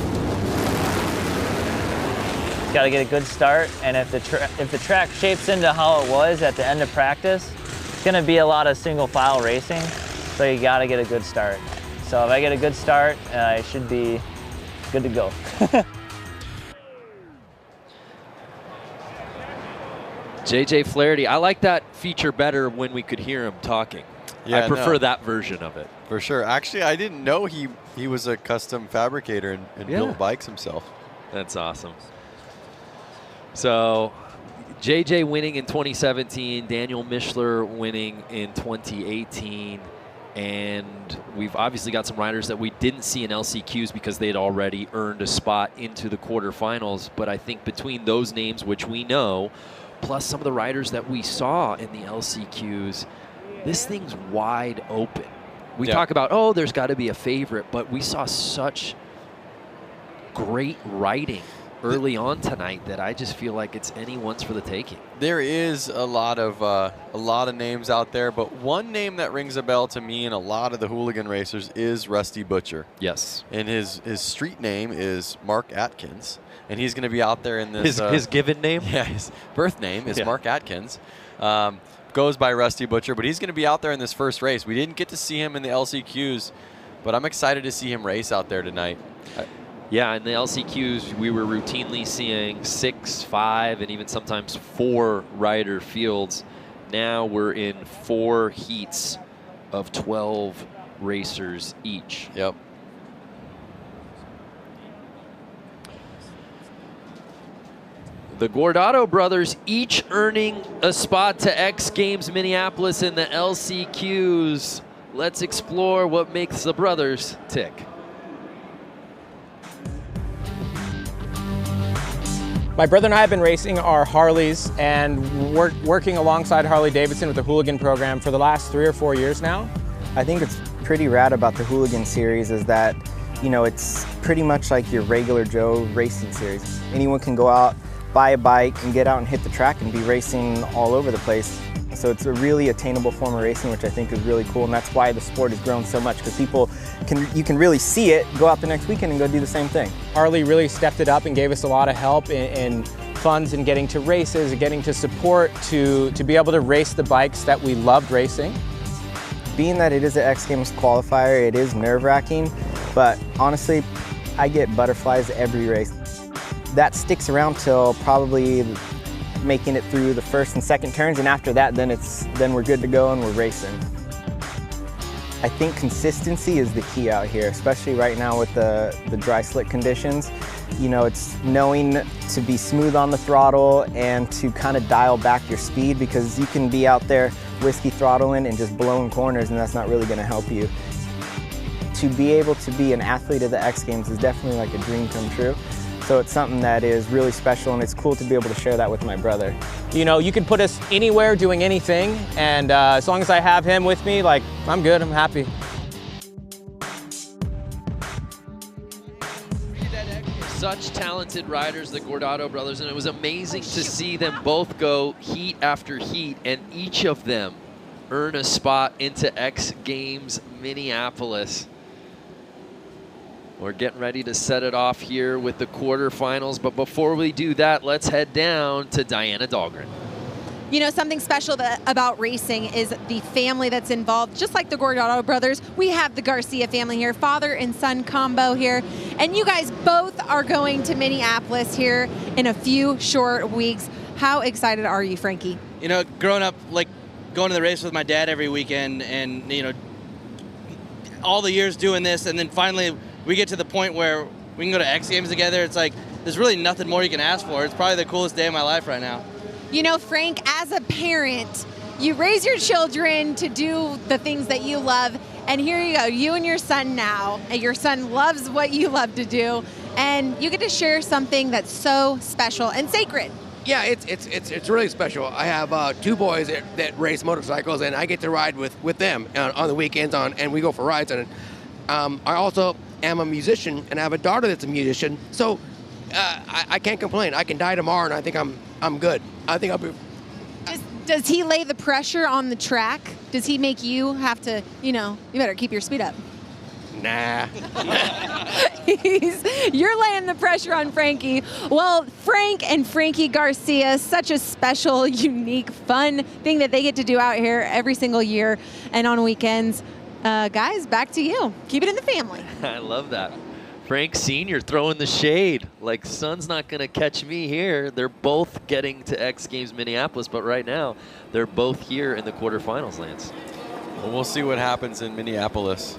Got to get a good start, and if the track shapes into how it was at the end of practice, it's going to be a lot of single file racing, so you got to get a good start. So if I get a good start, I should be good to go. JJ Flaherty, I like that feature better when we could hear him talking. Yeah, I prefer that version of it. For sure. Actually, I didn't know he was a custom fabricator and built bikes himself. That's awesome. So JJ winning in 2017, Daniel Mischler winning in 2018, and we've obviously got some riders that we didn't see in LCQs because they had already earned a spot into the quarterfinals. But I think between those names, which we know, plus some of the riders that we saw in the LCQs, this thing's wide open. We talk about, oh, there's got to be a favorite, but we saw such great riding early on tonight that I just feel like it's anyone's for the taking. There is a lot of names out there, but one name that rings a bell to me and a lot of the Hooligan racers is Rusty Butcher. Yes. And his street name is Mark Atkins, and he's going to be out there in this. His given name? Yeah, his birth name is Mark Atkins. Goes by Rusty Butcher, but he's going to be out there in this first race. We didn't get to see him in the LCQs, but I'm excited to see him race out there tonight. Yeah, in the LCQs, we were routinely seeing 6, 5, and even sometimes 4 rider fields. Now we're in 4 heats of 12 racers each. Yep. The Guardado brothers each earning a spot to X Games Minneapolis in the LCQs. Let's explore what makes the brothers tick. My brother and I have been racing our Harleys and working alongside Harley-Davidson with the Hooligan program for the last 3 or 4 years now. I think it's pretty rad about the Hooligan series is that, you know, it's pretty much like your regular Joe racing series. Anyone can go out, buy a bike, and get out and hit the track and be racing all over the place. So it's a really attainable form of racing, which I think is really cool, and that's why the sport has grown so much, because you can really see it, go out the next weekend and go do the same thing. Harley really stepped it up and gave us a lot of help in funds and getting to races and getting to support to be able to race the bikes that we loved racing. Being that it is an X Games qualifier, it is nerve-wracking, but honestly, I get butterflies every race. That sticks around till probably making it through the first and second turns, and after that, then we're good to go and we're racing. I think consistency is the key out here, especially right now with the dry slick conditions. You know, it's knowing to be smooth on the throttle and to kind of dial back your speed, because you can be out there whiskey throttling and just blowing corners, and that's not really going to help you. To be able to be an athlete at the X Games is definitely like a dream come true. So it's something that is really special, and it's cool to be able to share that with my brother. You know, you can put us anywhere doing anything, and as long as I have him with me, like, I'm good, I'm happy. Such talented riders, the Guardado brothers, and it was amazing to see them both go heat after heat, and each of them earn a spot into X Games Minneapolis. We're getting ready to set it off here with the quarterfinals, but before we do that, let's head down to Diana Dahlgren. You know, something special about racing is the family that's involved. Just like the Gordado brothers, we have the Garcia family here, father and son combo here. And you guys both are going to Minneapolis here in a few short weeks. How excited are you, Frankie? You know, growing up, like going to the race with my dad every weekend and, you know, all the years doing this, and then finally we get to the point where we can go to X Games together. It's like, there's really nothing more you can ask for. It's probably the coolest day of my life right now. You know, Frank, as a parent, you raise your children to do the things that you love, and here you go, you and your son now, and your son loves what you love to do, and you get to share something that's so special and sacred. Yeah, it's really special. I have 2 boys that race motorcycles, and I get to ride with them on the weekends, and we go for rides. And I also am a musician, and I have a daughter that's a musician, so I can't complain. I can die tomorrow, and I think I'm good. I think I'll be. Does he lay the pressure on the track? Does he make you have to, you know, you better keep your speed up? Nah. You're laying the pressure on Frankie. Well, Frank and Frankie Garcia, such a special, unique, fun thing that they get to do out here every single year and on weekends. Guys, back to you. Keep it in the family. I love that. Frank Sr. throwing the shade. Like, son's not going to catch me here. They're both getting to X Games Minneapolis, but right now, they're both here in the quarterfinals, Lance. Well, we'll see what happens in Minneapolis.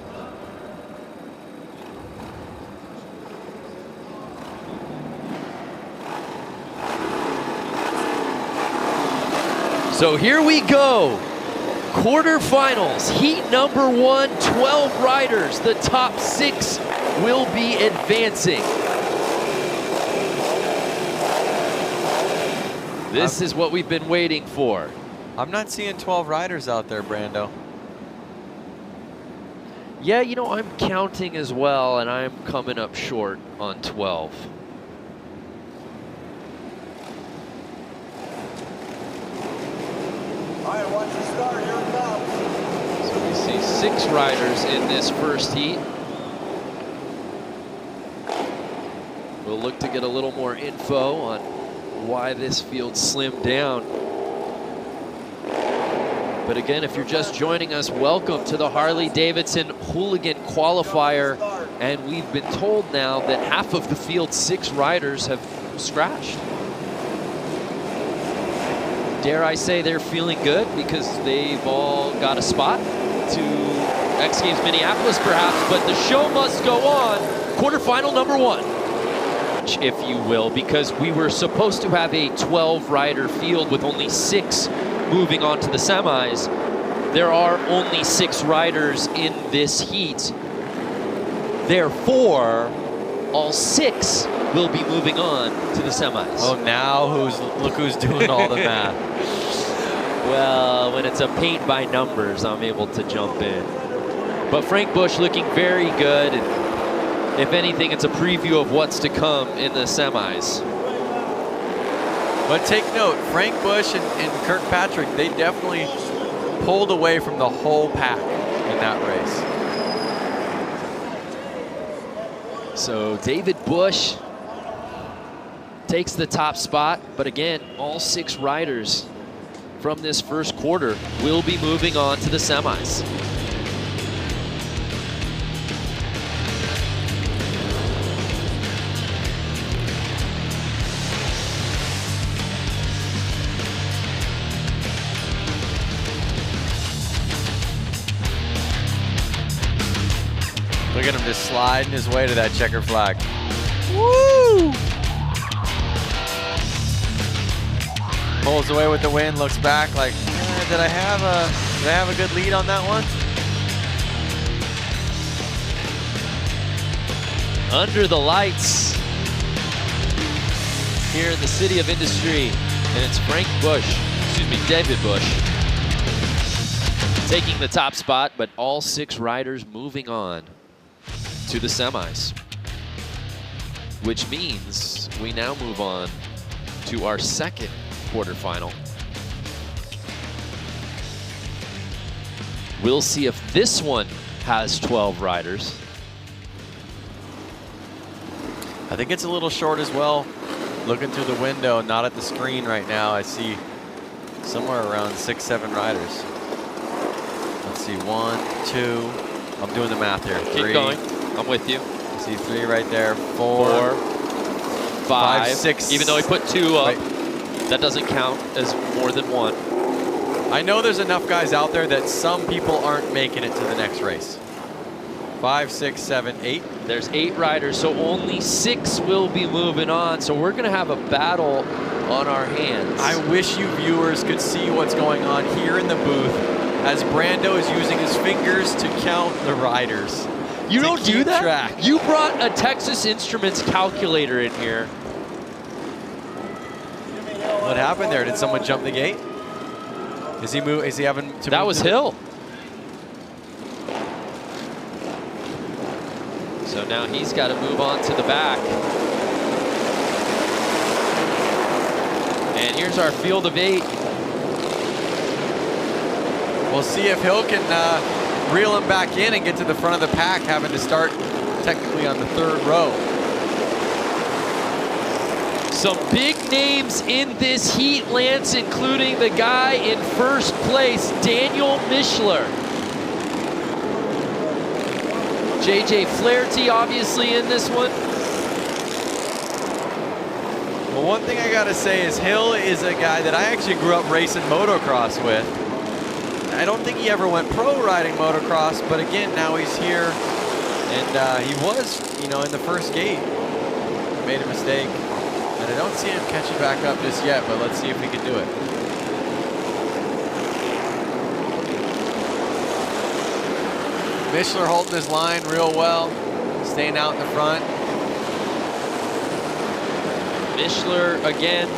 So here we go. Quarterfinals, heat number 1, 12 riders. The top 6 will be advancing. This is what we've been waiting for. I'm not seeing 12 riders out there, Brando. Yeah, you know, I'm counting as well, and I'm coming up short on 12. All right, watch the start. Here it comes. So we see 6 riders in this first heat. We'll look to get a little more info on why this field slimmed down. But again, if you're just joining us, welcome to the Harley-Davidson Hooligan Qualifier. And we've been told now that half of the field's 6 riders have scratched. Dare I say they're feeling good because they've all got a spot to X Games Minneapolis perhaps, but the show must go on. Quarterfinal number 1, if you will, because we were supposed to have a 12-rider field with only 6 moving on to the semis. There are only 6 riders in this heat. Therefore, all 6 will be moving on to the semis. Oh, now look who's doing all the math. Well, when it's a paint by numbers, I'm able to jump in. But Frank Bush looking very good. And if anything, it's a preview of what's to come in the semis. But take note, Frank Bush and Kirkpatrick, they definitely pulled away from the whole pack in that race. So David Bush takes the top spot, but again, all 6 riders from this first quarter will be moving on to the semis. Look at him just sliding his way to that checker flag. Woo! Pulls away with the win, looks back like, did I have a good lead on that one? Under the lights here in the City of Industry, and it's David Bush taking the top spot, but all 6 riders moving on to the semis, which means we now move on to our second quarterfinal. We'll see if this one has 12 riders. I think it's a little short as well. Looking through the window, not at the screen right now, I see somewhere around 6, 7 riders. Let's see, 1, 2. I'm doing the math here. Keep 3. going. I'm with you. I see 3 right there. 4, 5, 6. Even though he put 2 up, that doesn't count as more than 1. I know there's enough guys out there that some people aren't making it to the next race. 5, 6, 7, 8. There's 8 riders, so only 6 will be moving on. So we're gonna have a battle on our hands. I wish you viewers could see what's going on here in the booth as Brando is using his fingers to count the riders. You don't do that? Track. You brought a Texas Instruments calculator in here. What happened there? Did someone jump the gate? Is he move? Is he having to? That move was to Hill. So now he's got to move on to the back. And here's our field of 8. We'll see if Hill can reel him back in and get to the front of the pack, having to start technically on the 3rd row. Some big names in this heat, Lance, including the guy in first place, Daniel Mishler. JJ Flaherty obviously in this one. Well, one thing I gotta say is Hill is a guy that I actually grew up racing motocross with. I don't think he ever went pro riding motocross, but again, now he's here. And he was, you know, in the first gate. Made a mistake. And I don't see him catching back up just yet, but let's see if he can do it. Mishler holding his line real well, staying out in the front. Mishler, again,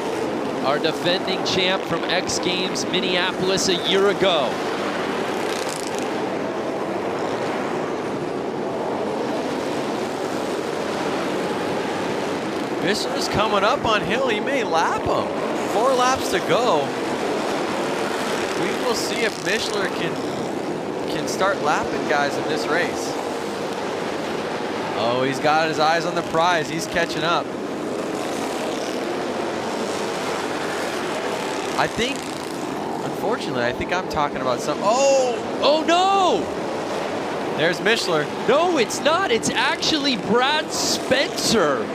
our defending champ from X Games Minneapolis a year ago. Mishler's coming up on Hill. He may lap him. 4 laps to go. We will see if Mishler can start lapping guys in this race. Oh, he's got his eyes on the prize. He's catching up. I think, unfortunately, I think I'm talking about some. Oh no! There's Mishler. No, it's not. It's actually Brad Spencer.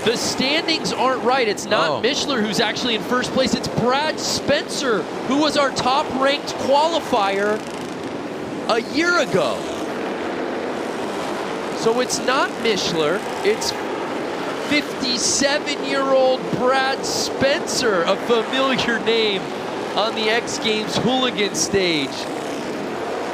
The standings aren't right. It's not Mishler who's actually in first place. It's Brad Spencer, who was our top-ranked qualifier a year ago. So it's not Mishler. It's 57-year-old Brad Spencer, a familiar name on the X Games Hooligan stage,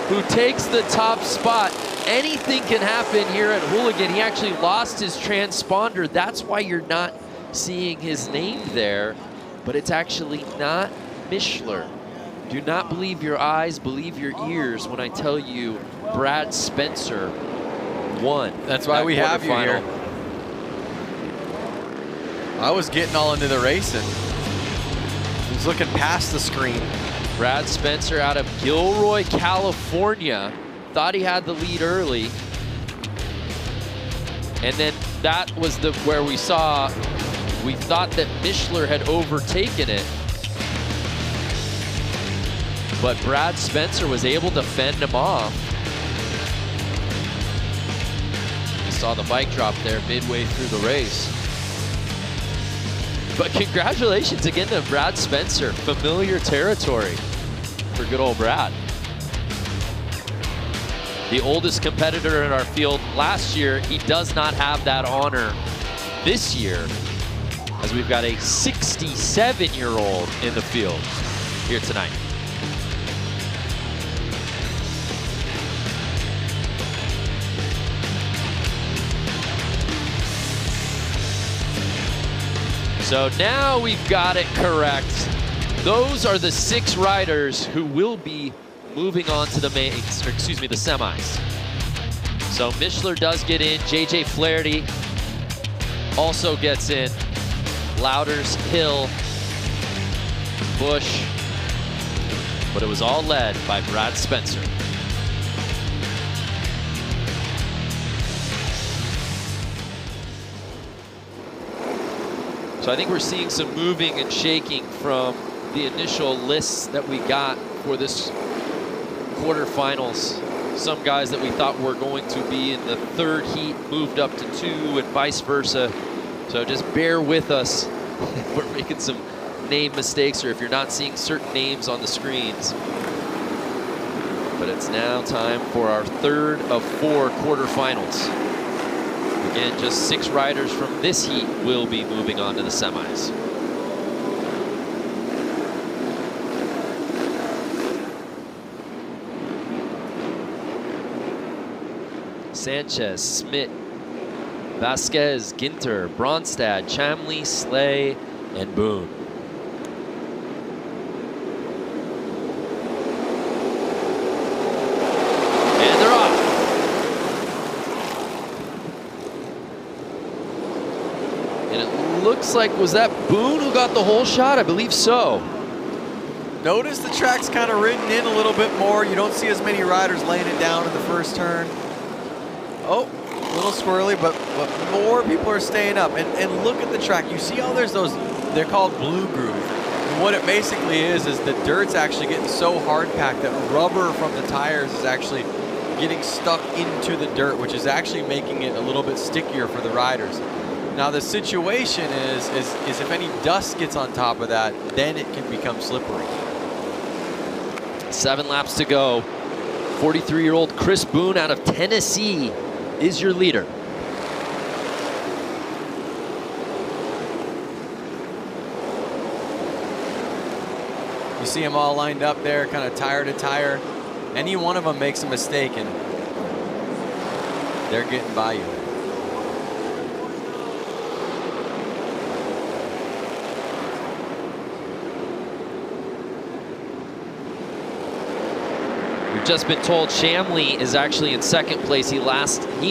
who takes the top spot. Anything can happen here at Hooligan. He actually lost his transponder. That's why you're not seeing his name there, but it's actually not Mishler. Do not believe your eyes, believe your ears when I tell you Brad Spencer won. That's why we have you here. I was getting all into the racing. I was looking past the screen. Brad Spencer out of Gilroy, California. Thought he had the lead early. And then that was where we thought that Mishler had overtaken it. But Brad Spencer was able to fend him off. You saw the bike drop there midway through the race. But congratulations again to Brad Spencer. Familiar territory for good old Brad. The oldest competitor in our field last year. He does not have that honor this year, as we've got a 67-year-old in the field here tonight. So now we've got it correct. Those are the 6 riders who will be moving on to the mains, or excuse me, the semis. So Mishler does get in. JJ Flaherty also gets in. Louders, Hill, Bush. But it was all led by Brad Spencer. So I think we're seeing some moving and shaking from the initial lists that we got for this quarterfinals. Some guys that we thought were going to be in the third heat moved up to 2 and vice versa. So just bear with us if we're making some name mistakes or if you're not seeing certain names on the screens. But it's now time for our third of 4 quarterfinals. Again, just 6 riders from this heat will be moving on to the semis. Sanchez, Smith, Vasquez, Ginter, Bronstad, Chamley, Slay, and Boone. And they're off. And it looks like, was that Boone who got the whole shot? I believe so. Notice the track's kind of ridden in a little bit more. You don't see as many riders laying it down in the first turn. Oh, a little squirrely, but more people are staying up. And look at the track. You see how there's those, they're called blue groove. And what it basically is the dirt's actually getting so hard packed that rubber from the tires is actually getting stuck into the dirt, which is actually making it a little bit stickier for the riders. Now the situation is if any dust gets on top of that, then it can become slippery. 7 laps to go. 43-year-old Chris Boone out of Tennessee is your leader. You see them all lined up there, kind of tire to tire. Any one of them makes a mistake and they're getting by you. We've just been told Chamley is actually in second place. He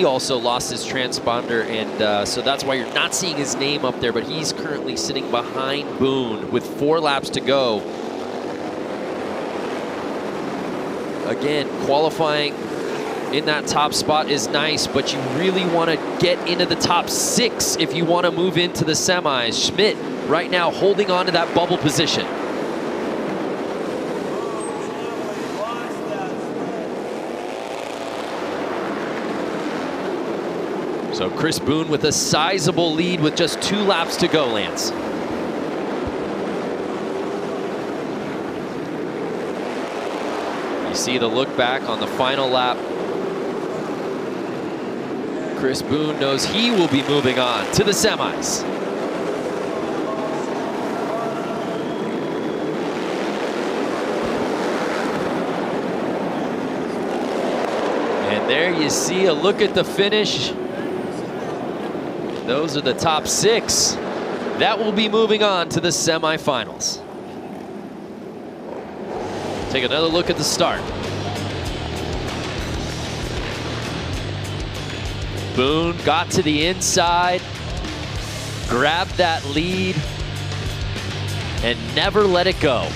also lost his transponder, and so that's why you're not seeing his name up there, but he's currently sitting behind Boone with 4 laps to go. Again, qualifying in that top spot is nice, but you really want to get into the top 6 if you want to move into the semis. Schmidt right now holding on to that bubble position. So Chris Boone with a sizable lead with just 2 laps to go, Lance. You see the look back on the final lap. Chris Boone knows he will be moving on to the semis. And there you see a look at the finish. Those are the top 6 that will be moving on to the semifinals. Take another look at the start. Boone got to the inside, grabbed that lead, and never let it go.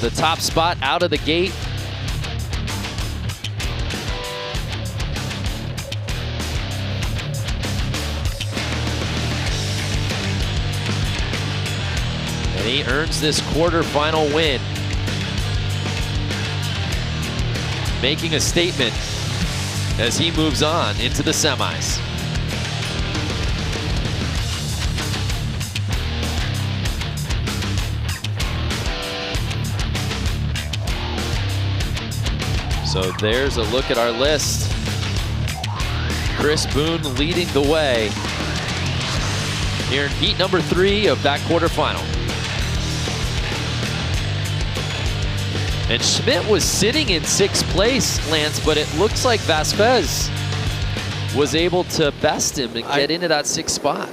The top spot out of the gate. He earns this quarterfinal win, making a statement as he moves on into the semis. So there's a look at our list. Chris Boone leading the way here in heat number 3 of that quarterfinal. And Schmidt was sitting in 6th place, Lance, but it looks like Vasquez was able to best him and get into that 6th spot.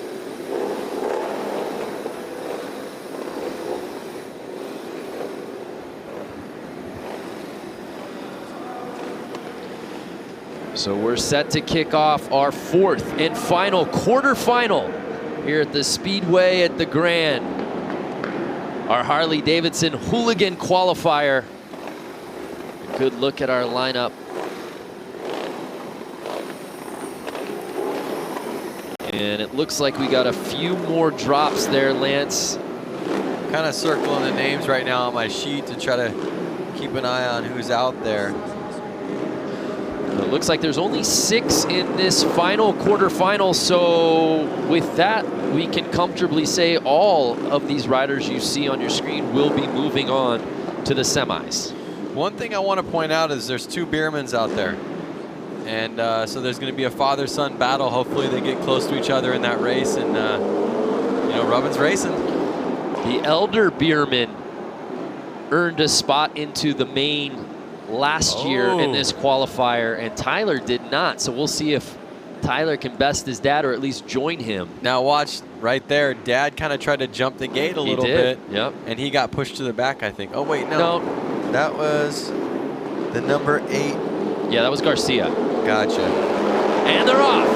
So we're set to kick off our 4th and final quarterfinal here at the Speedway at the Grand. Our Harley-Davidson Hooligan Qualifier. A good look at our lineup. And it looks like we got a few more drops there, Lance. Kind of circling the names right now on my sheet to try to keep an eye on who's out there. It looks like there's only 6 in this final quarterfinal, so with that, we can comfortably say all of these riders you see on your screen will be moving on to the semis. One thing I want to point out is there's 2 Beermans out there. And so there's going to be a father-son battle. Hopefully they get close to each other in that race, and you know, Rubbin's racing. The elder Bierman earned a spot into the main last year in this qualifier, and Tyler did not. So we'll see if Tyler can best his dad or at least join him. Now watch right there. Dad kind of tried to jump the gate a little bit. Yep. And he got pushed to the back, I think. Oh, wait, no. That was the number 8. Yeah, that was Garcia. Gotcha. And they're off.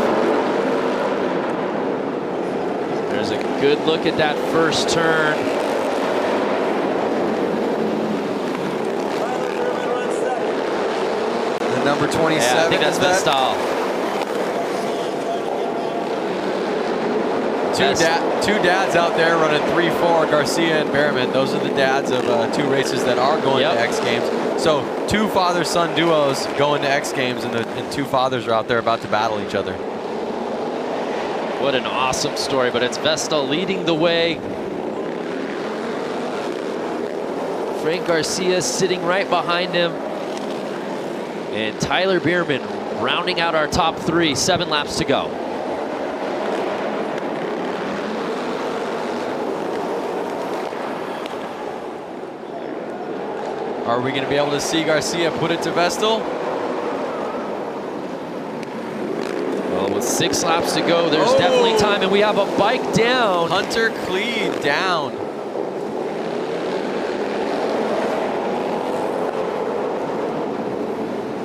There's a good look at that first turn. The number 27. Yeah, I think that's Vestal. Two dads out there running 3-4, Garcia and Behrman. Those are the dads of 2 races that are going to X Games. So 2 father-son duos going to X Games, and 2 fathers are out there about to battle each other. What an awesome story, but it's Vestal leading the way. Frank Garcia sitting right behind him. And Tyler Bierman rounding out our top 3, 7 laps to go. Are we going to be able to see Garcia put it to Vestal? Well, with 6 laps to go, there's definitely time, and we have a bike down. Hunter Cleed down.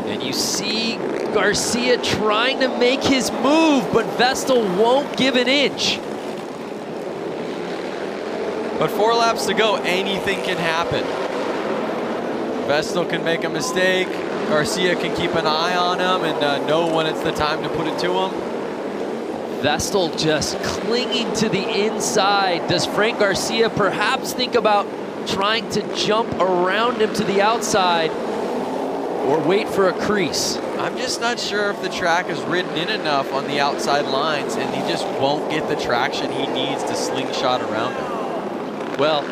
And you see Garcia trying to make his move, but Vestal won't give an inch. But 4 laps to go, anything can happen. Vestal can make a mistake. Garcia can keep an eye on him and know when it's the time to put it to him. Vestal just clinging to the inside. Does Frank Garcia perhaps think about trying to jump around him to the outside or wait for a crease? I'm just not sure if the track is ridden in enough on the outside lines and he just won't get the traction he needs to slingshot around him. Well,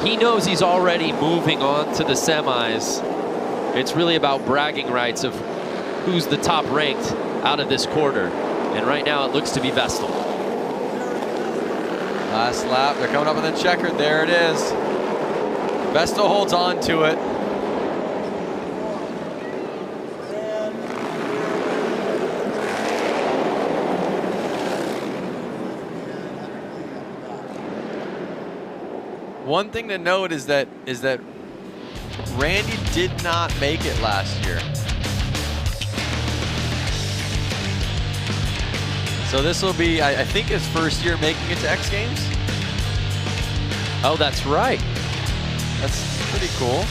he knows he's already moving on to the semis. It's really about bragging rights of who's the top ranked out of this quarter. And right now it looks to be Vestal. Last lap, they're coming up on the checkered. There it is. Vestal holds on to it. One thing to note is that Randy did not make it last year. So this will be, I think, his first year making it to X Games. Oh, that's right. That's pretty cool.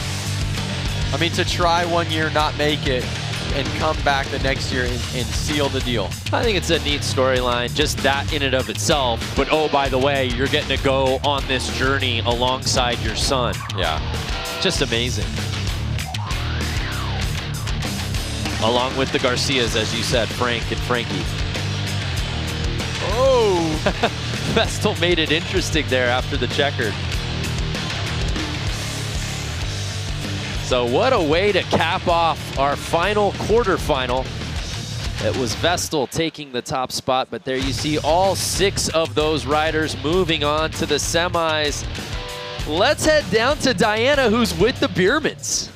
I mean, to try 1 year, not make it, and come back the next year and seal the deal. I think it's a neat storyline, just that in and of itself. But oh, by the way, you're getting to go on this journey alongside your son. Yeah. Just amazing. Along with the Garcias, as you said, Frank and Frankie. Oh! Vestal made it interesting there after the checkered. So what a way to cap off our final quarterfinal. It was Vestal taking the top spot, but there you see all 6 of those riders moving on to the semis. Let's head down to Diana, who's with the Biermans.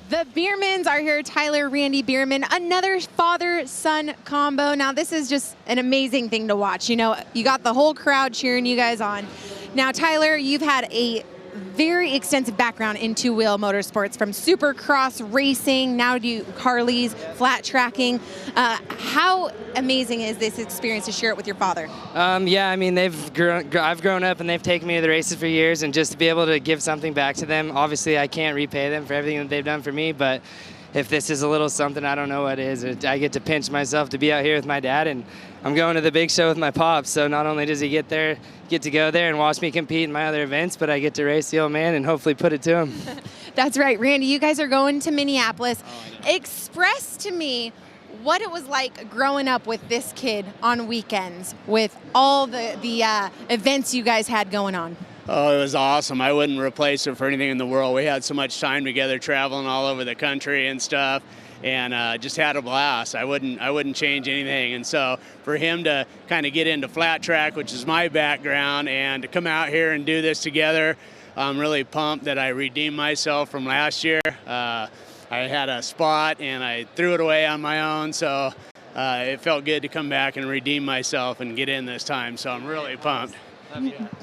The Biermans are here, Tyler, Randy Bierman, another father-son combo. Now, this is just an amazing thing to watch. You know, you got the whole crowd cheering you guys on. Now, Tyler, you've had a very extensive background in two-wheel motorsports, from supercross racing, now to Harleys, flat tracking. How amazing is this experience to share it with your father? Yeah, I mean, I've grown up and they've taken me to the races for years, and just to be able to give something back to them. Obviously, I can't repay them for everything that they've done for me, but if this is a little something, I don't know what it is. I get to pinch myself to be out here with my dad, and I'm going to the big show with my pops, so not only does he get to go there and watch me compete in my other events, but I get to race the old man and hopefully put it to him. That's right. Randy, you guys are going to Minneapolis. Express to me what it was like growing up with this kid on weekends with all the events you guys had going on. Oh, it was awesome. I wouldn't replace it for anything in the world. We had so much time together traveling all over the country and stuff, and just had a blast. I wouldn't change anything. And so for him to kind of get into flat track, which is my background, and to come out here and do this together, I'm really pumped that I redeemed myself from last year. I had a spot and I threw it away on my own, so it felt good to come back and redeem myself and get in this time. So I'm really pumped.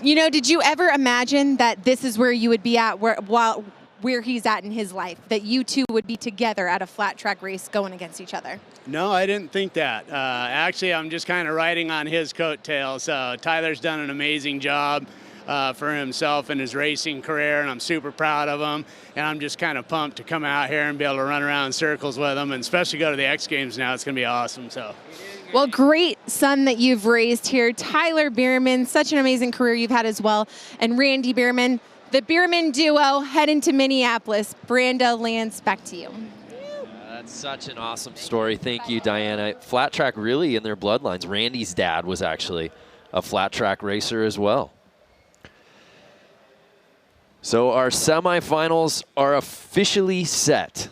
You know, did you ever imagine that this is where you would be at where he's at in his life, that you two would be together at a flat track race going against each other? No, I didn't think that. Actually, I'm just kind of riding on his coattails. Tyler's done an amazing job for himself in his racing career, and I'm super proud of him. And I'm just kind of pumped to come out here and be able to run around in circles with him, and especially go to the X Games now. It's going to be awesome. So. Well, great son that you've raised here. Tyler Bierman, such an amazing career you've had as well. And Randy Bierman, the Bierman duo heading to Minneapolis. Branda Lance, back to you. That's such an awesome story. Thank you, Diana. Flat track really in their bloodlines. Randy's dad was actually a flat track racer as well. So our semifinals are officially set.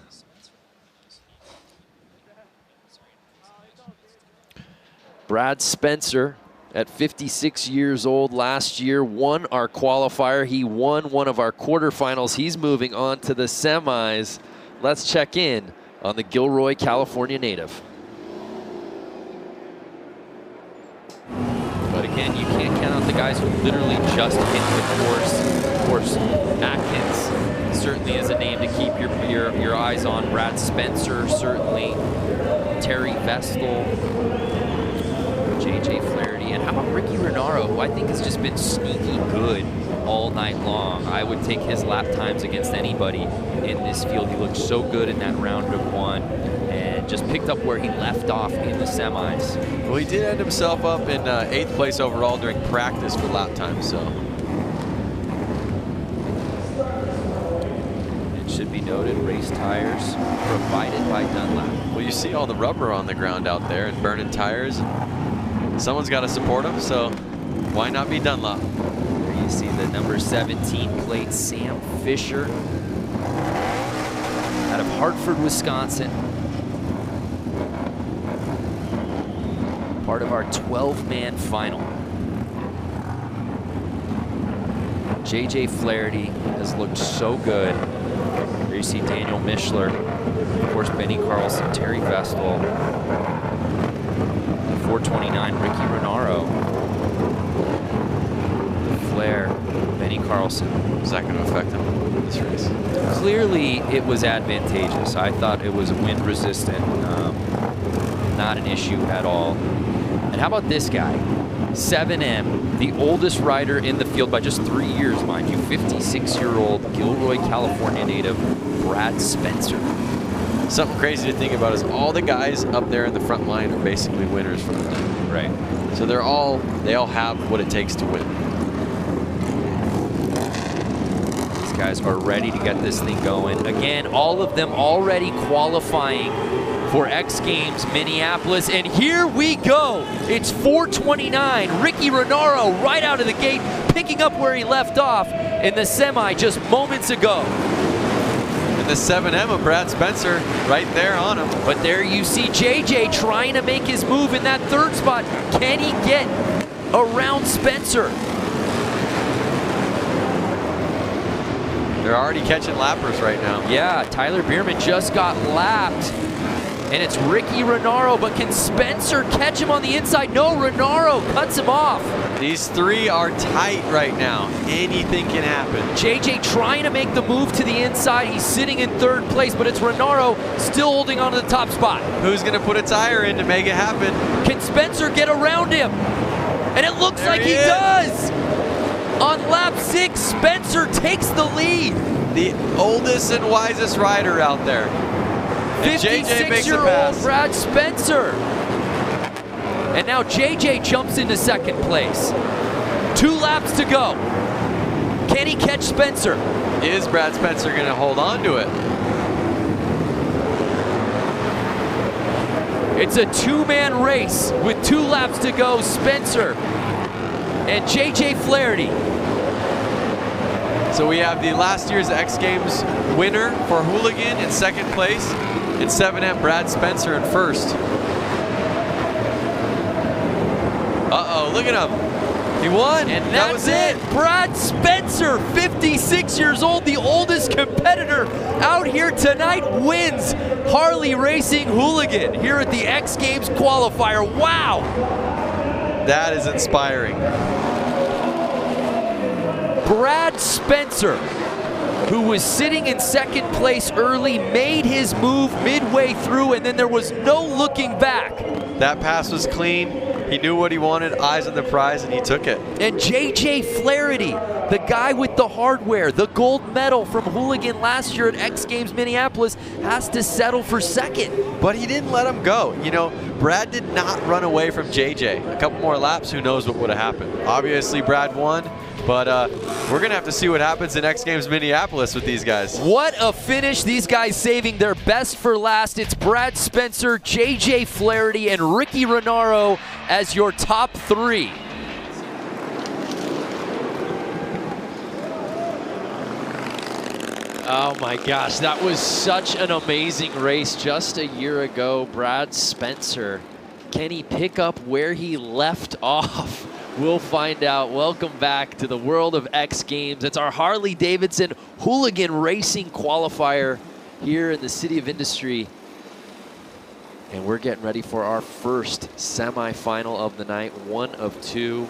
Brad Spencer, at 56 years old last year, won our qualifier. He won one of our quarterfinals. He's moving on to the semis. Let's check in on the Gilroy, California native. But again, you can't count out the guys who literally just hit the course. Of course, Atkins certainly is a name to keep your eyes on. Brad Spencer, certainly. Terry Vestal. JJ Flaherty, and how about Ricky Renaro, who I think has just been sneaky good all night long. I would take his lap times against anybody in this field. He looked so good in that round of one and just picked up where he left off in the semis. Well, he did end himself up in 8th place overall during practice for lap time, so. It should be noted, race tires provided by Dunlap. Well, you see all the rubber on the ground out there and burning tires. Someone's got to support him, so why not be Dunlop? There you see the number 17 plate, Sam Fisher, out of Hartford, Wisconsin. Part of our 12-man final. JJ Flaherty has looked so good. There you see Daniel Mishler, of course Benny Carlson, Terry Vestal. 429, Ricky Renaro. The Flair, Benny Carlson. Is that going to affect him in this race? Clearly, it was advantageous. I thought it was wind resistant, not an issue at all. And how about this guy? 7M, the oldest rider in the field by just 3 years, mind you. 56-year-old Gilroy, California native, Brad Spencer. Something crazy to think about is all the guys up there in the front line are basically winners for the night. Right. So they all have what it takes to win. These guys are ready to get this thing going. Again, all of them already qualifying for X Games Minneapolis. And here we go. It's 429. Ricky Renaro right out of the gate, picking up where he left off in the semi just moments ago. The 7M of Brad Spencer right there on him. But there you see JJ trying to make his move in that third spot. Can he get around Spencer? They're already catching lappers right now. Yeah, Tyler Bierman just got lapped. And it's Ricky Renaro, but can Spencer catch him on the inside? No, Renaro cuts him off. These three are tight right now. Anything can happen. JJ trying to make the move to the inside. He's sitting in third place, but it's Renaro still holding on to the top spot. Who's going to put a tire in to make it happen? Can Spencer get around him? And it looks like he does. On lap 6, Spencer takes the lead. The oldest and wisest rider out there. 56-year-old Brad Spencer. And now JJ jumps into second place. 2 laps to go. Can he catch Spencer? Is Brad Spencer going to hold on to it? It's a 2-man race with 2 laps to go. Spencer and JJ Flaherty. So we have the last year's X Games winner for Hooligan in second place, and 7M Brad Spencer in first. Uh-oh, look at him. He won, and that was it. Brad Spencer, 56 years old, the oldest competitor out here tonight, wins Harley Racing Hooligan here at the X Games Qualifier. Wow. That is inspiring. Brad Spencer, who was sitting in second place early, made his move midway through, and then there was no looking back. That pass was clean. He knew what he wanted, eyes on the prize, and he took it. And JJ Flaherty, the guy with the hardware, the gold medal from Hooligan last year at X Games Minneapolis, has to settle for second. But he didn't let him go. You know, Brad did not run away from JJ. A couple more laps, who knows what would have happened. Obviously, Brad won, but we're going to have to see what happens in X Games Minneapolis with these guys. What a finish. These guys saving their best for last. It's Brad Spencer, JJ Flaherty, and Ricky Renaro as your top 3. Oh my gosh, that was such an amazing race just a year ago. Brad Spencer, can he pick up where he left off? We'll find out. Welcome back to the world of X Games. It's our Harley-Davidson Hooligan Racing Qualifier here in the City of Industry. And we're getting ready for our first semifinal of the night, 1 of 2.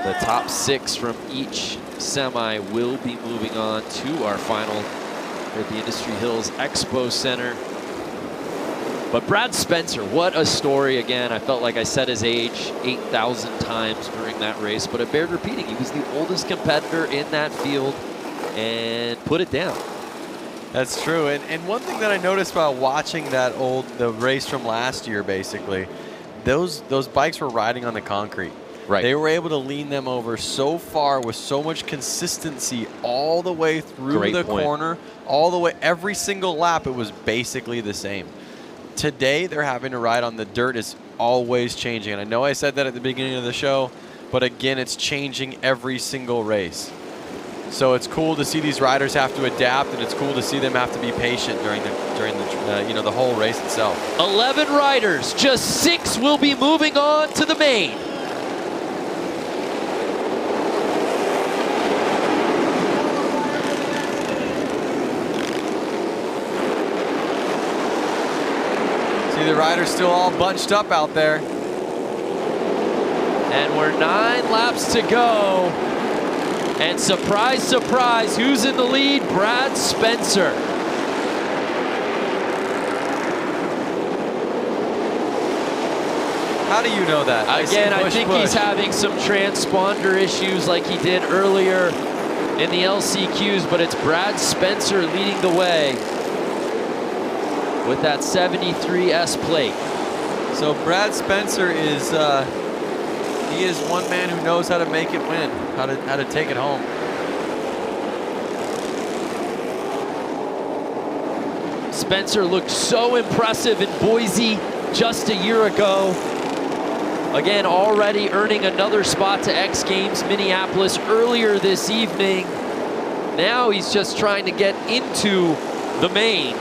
The top 6 from each semi will be moving on to our final at the Industry Hills Expo Center. But Brad Spencer, what a story again. I felt like I said his age 8,000 times during that race, but it bared repeating. He was the oldest competitor in that field and put it down. That's true. And one thing that I noticed about watching the race from last year, basically, those bikes were riding on the concrete. Right. They were able to lean them over so far with so much consistency all the way through the corner, all the way, every single lap, it was basically the same. Today, they're having to ride on the dirt. It's always changing. And I know I said that at the beginning of the show, but again, it's changing every single race. So it's cool to see these riders have to adapt, and it's cool to see them have to be patient during the whole race itself. 11 riders, just 6 will be moving on to the main. See the riders still all bunched up out there. And we're 9 laps to go. And surprise, surprise, who's in the lead? Brad Spencer. How do you know that? Again, I think he's having some transponder issues like he did earlier in the LCQs, but it's Brad Spencer leading the way with that 73S plate. So Brad Spencer is he is one man who knows how to make it win, how to take it home. Spencer looked so impressive in Boise just a year ago. Again, already earning another spot to X Games Minneapolis earlier this evening. Now he's just trying to get into the main.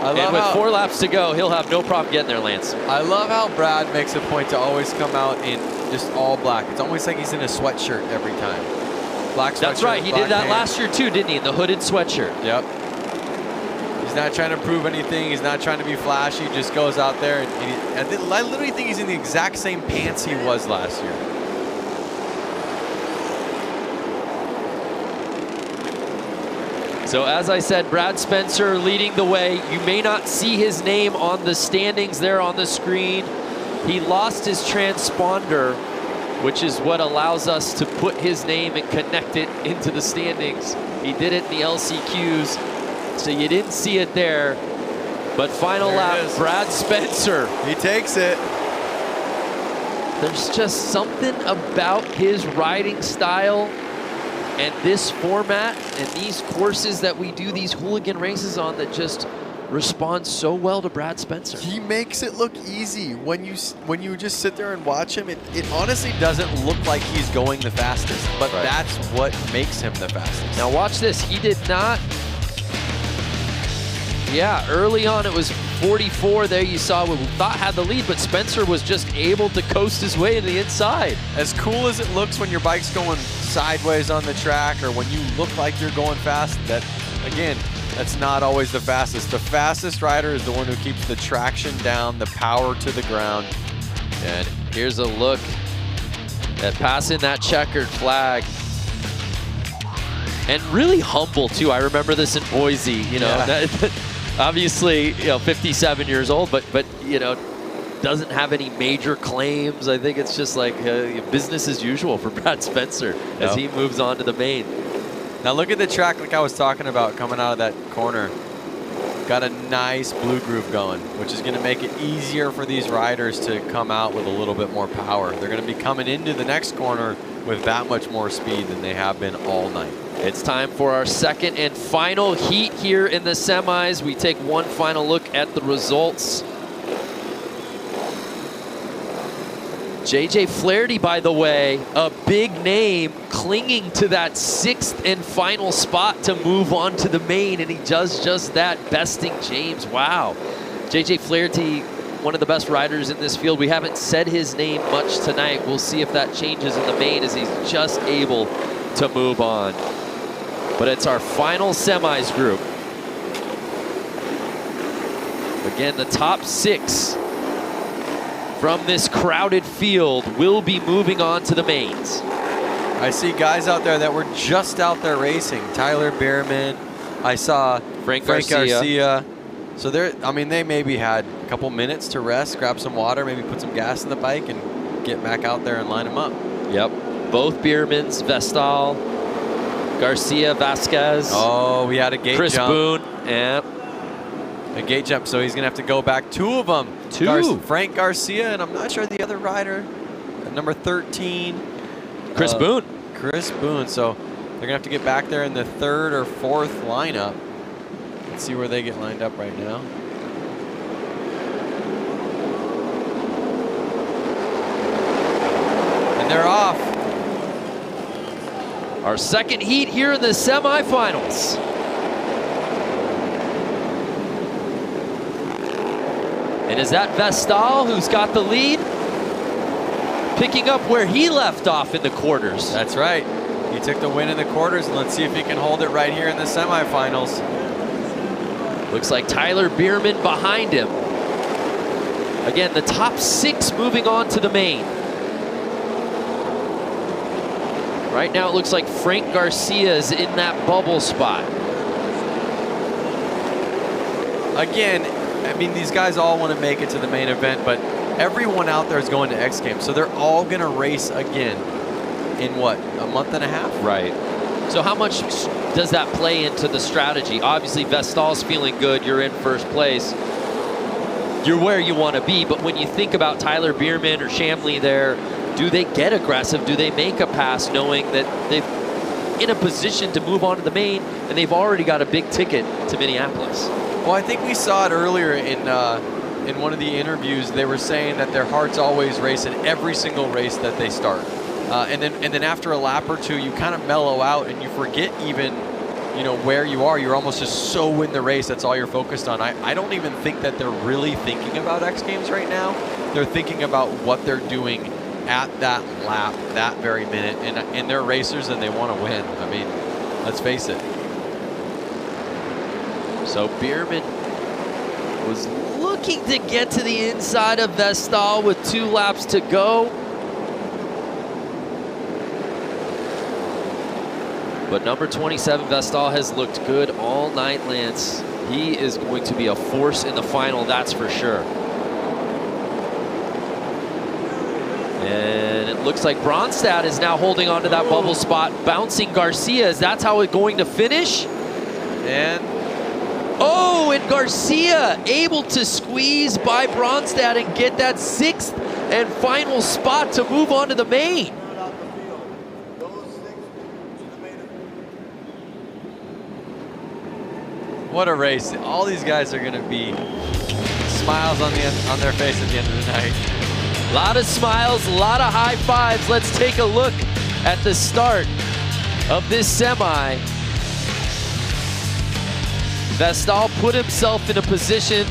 And with 4 laps to go, he'll have no problem getting there, Lance. I love how Brad makes a point to always come out in just all black. It's almost like he's in a sweatshirt every time. Black sweatshirt. That's right. He did that last year too, didn't he? In the hooded sweatshirt. Yep. He's not trying to prove anything. He's not trying to be flashy. He just goes out there. I literally think he's in the exact same pants he was last year. So as I said, Brad Spencer leading the way. You may not see his name on the standings there on the screen. He lost his transponder, which is what allows us to put his name and connect it into the standings. He did it in the LCQs, so you didn't see it there. But final lap, Brad Spencer. He takes it. There's just something about his riding style and this format and these courses that we do these hooligan races on that just respond so well to Brad Spencer. He makes it look easy. When you just sit there and watch him, it honestly doesn't look like he's going the fastest, but that's what makes him the fastest. Now watch this. He did not. Yeah, early on it was 44 there. You saw what we thought had the lead, but Spencer was just able to coast his way to the inside. As cool as it looks when your bike's going sideways on the track or when you look like you're going fast, that, again, that's not always the fastest. The fastest rider is the one who keeps the traction down, the power to the ground. And here's a look at passing that checkered flag. And really humble, too. I remember this in Boise, you know. Yeah. Obviously, you know, 57 years old, but you know, doesn't have any major claims. I think it's just like business as usual for Brad Spencer as he moves on to the main. Now look at the track like I was talking about coming out of that corner. Got a nice blue groove going, which is going to make it easier for these riders to come out with a little bit more power. They're going to be coming into the next corner with that much more speed than they have been all night. It's time for our second and final heat here in the semis. We take one final look at the results. JJ Flaherty, by the way, a big name clinging to that 6th and final spot to move on to the main, and he does just that, besting James. Wow. JJ Flaherty, one of the best riders in this field. We haven't said his name much tonight. We'll see if that changes in the main as he's just able to move on. But it's our final semis group. Again, the top 6 from this crowded field will be moving on to the mains. I see guys out there that were just out there racing. Tyler Bierman. I saw Frank Garcia. So they maybe had a couple minutes to rest, grab some water, maybe put some gas in the bike and get back out there and line them up. Yep. Both Biermans, Vestal, Garcia, Vasquez. Oh, we had a gate Chris jump. Boone. Yep. A gate jump, so he's going to have to go back. 2 of them. Frank Garcia, and I'm not sure the other rider. Number 13. Chris Boone. Chris Boone. So they're going to have to get back there in the 3rd or 4th lineup. Let's see where they get lined up right now. And they're off. Our second heat here in the semifinals. And is that Vestal who's got the lead? Picking up where he left off in the quarters. That's right. He took the win in the quarters, and let's see if he can hold it right here in the semifinals. Looks like Tyler Bierman behind him. Again, the top 6 moving on to the main. Right now it looks like Frank Garcia is in that bubble spot. Again, I mean, these guys all want to make it to the main event, but everyone out there is going to X Games, so they're all going to race again in what, a month and a half? Right. So how much does that play into the strategy? Obviously, Vestal's feeling good. You're in first place. You're where you want to be, but when you think about Tyler Bierman or Shamley there, do they get aggressive? Do they make a pass knowing that they're in a position to move on to the main and they've already got a big ticket to Minneapolis? Well, I think we saw it earlier in one of the interviews. They were saying that their hearts always race in every single race that they start. And then after a lap or two, you kind of mellow out and you forget even, you know, where you are. You're almost just so in the race. That's all you're focused on. I don't even think that they're really thinking about X Games right now. They're thinking about what they're doing at that lap, that very minute. And they're racers and they want to win. I mean, let's face it. So Bierman was looking to get to the inside of Vestal with 2 laps to go. But number 27, Vestal, has looked good all night, Lance. He is going to be a force in the final, that's for sure. And it looks like Bronstad is now holding on to that bubble spot, bouncing Garcia. Is that how it's going to finish? And Oh, and Garcia able to squeeze by Bronstad and get that 6th and final spot to move on to the main. What a race. All these guys are going to be smiles on their face at the end of the night. A lot of smiles, a lot of high fives. Let's take a look at the start of this semi. Vestal put himself in a position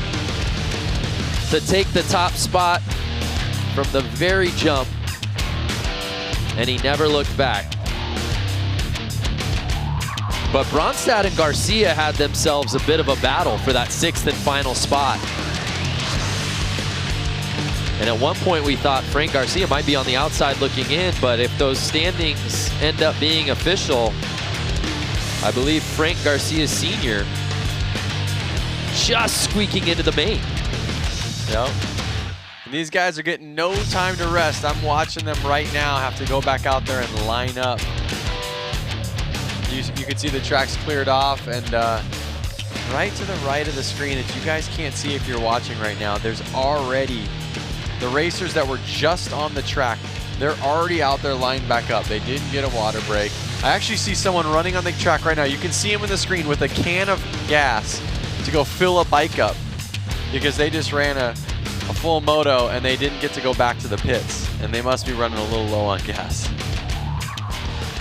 to take the top spot from the very jump, and he never looked back. But Bronstad and Garcia had themselves a bit of a battle for that 6th and final spot. And at one point we thought Frank Garcia might be on the outside looking in, but if those standings end up being official, I believe Frank Garcia Sr. just squeaking into the main. Yep. And these guys are getting no time to rest. I'm watching them right now have to go back out there and line up. You can see the tracks cleared off, and right to the right of the screen that you guys can't see if you're watching right now, there's already the racers that were just on the track. They're already out there lined back up. They didn't get a water break. I actually see someone running on the track right now. You can see him on the screen with a can of gas to go fill a bike up because they just ran a full moto and they didn't get to go back to the pits, and they must be running a little low on gas.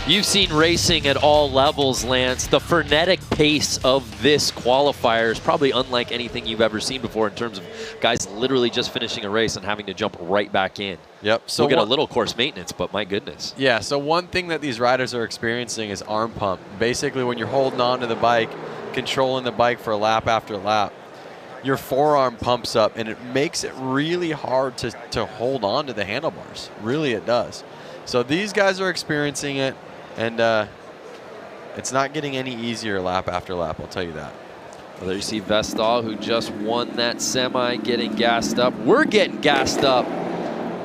You've seen racing at all levels, Lance. The frenetic pace of this qualifier is probably unlike anything you've ever seen before in terms of guys literally just finishing a race and having to jump right back in. Yep. So we'll get a little course maintenance, but my goodness. Yeah, so one thing that these riders are experiencing is arm pump. Basically, when you're holding on to the bike, controlling the bike for lap after lap, your forearm pumps up, and it makes it really hard to hold on to the handlebars. Really, it does. So these guys are experiencing it. And it's not getting any easier lap after lap, I'll tell you that. Well, there you see Vestal, who just won that semi, getting gassed up. We're getting gassed up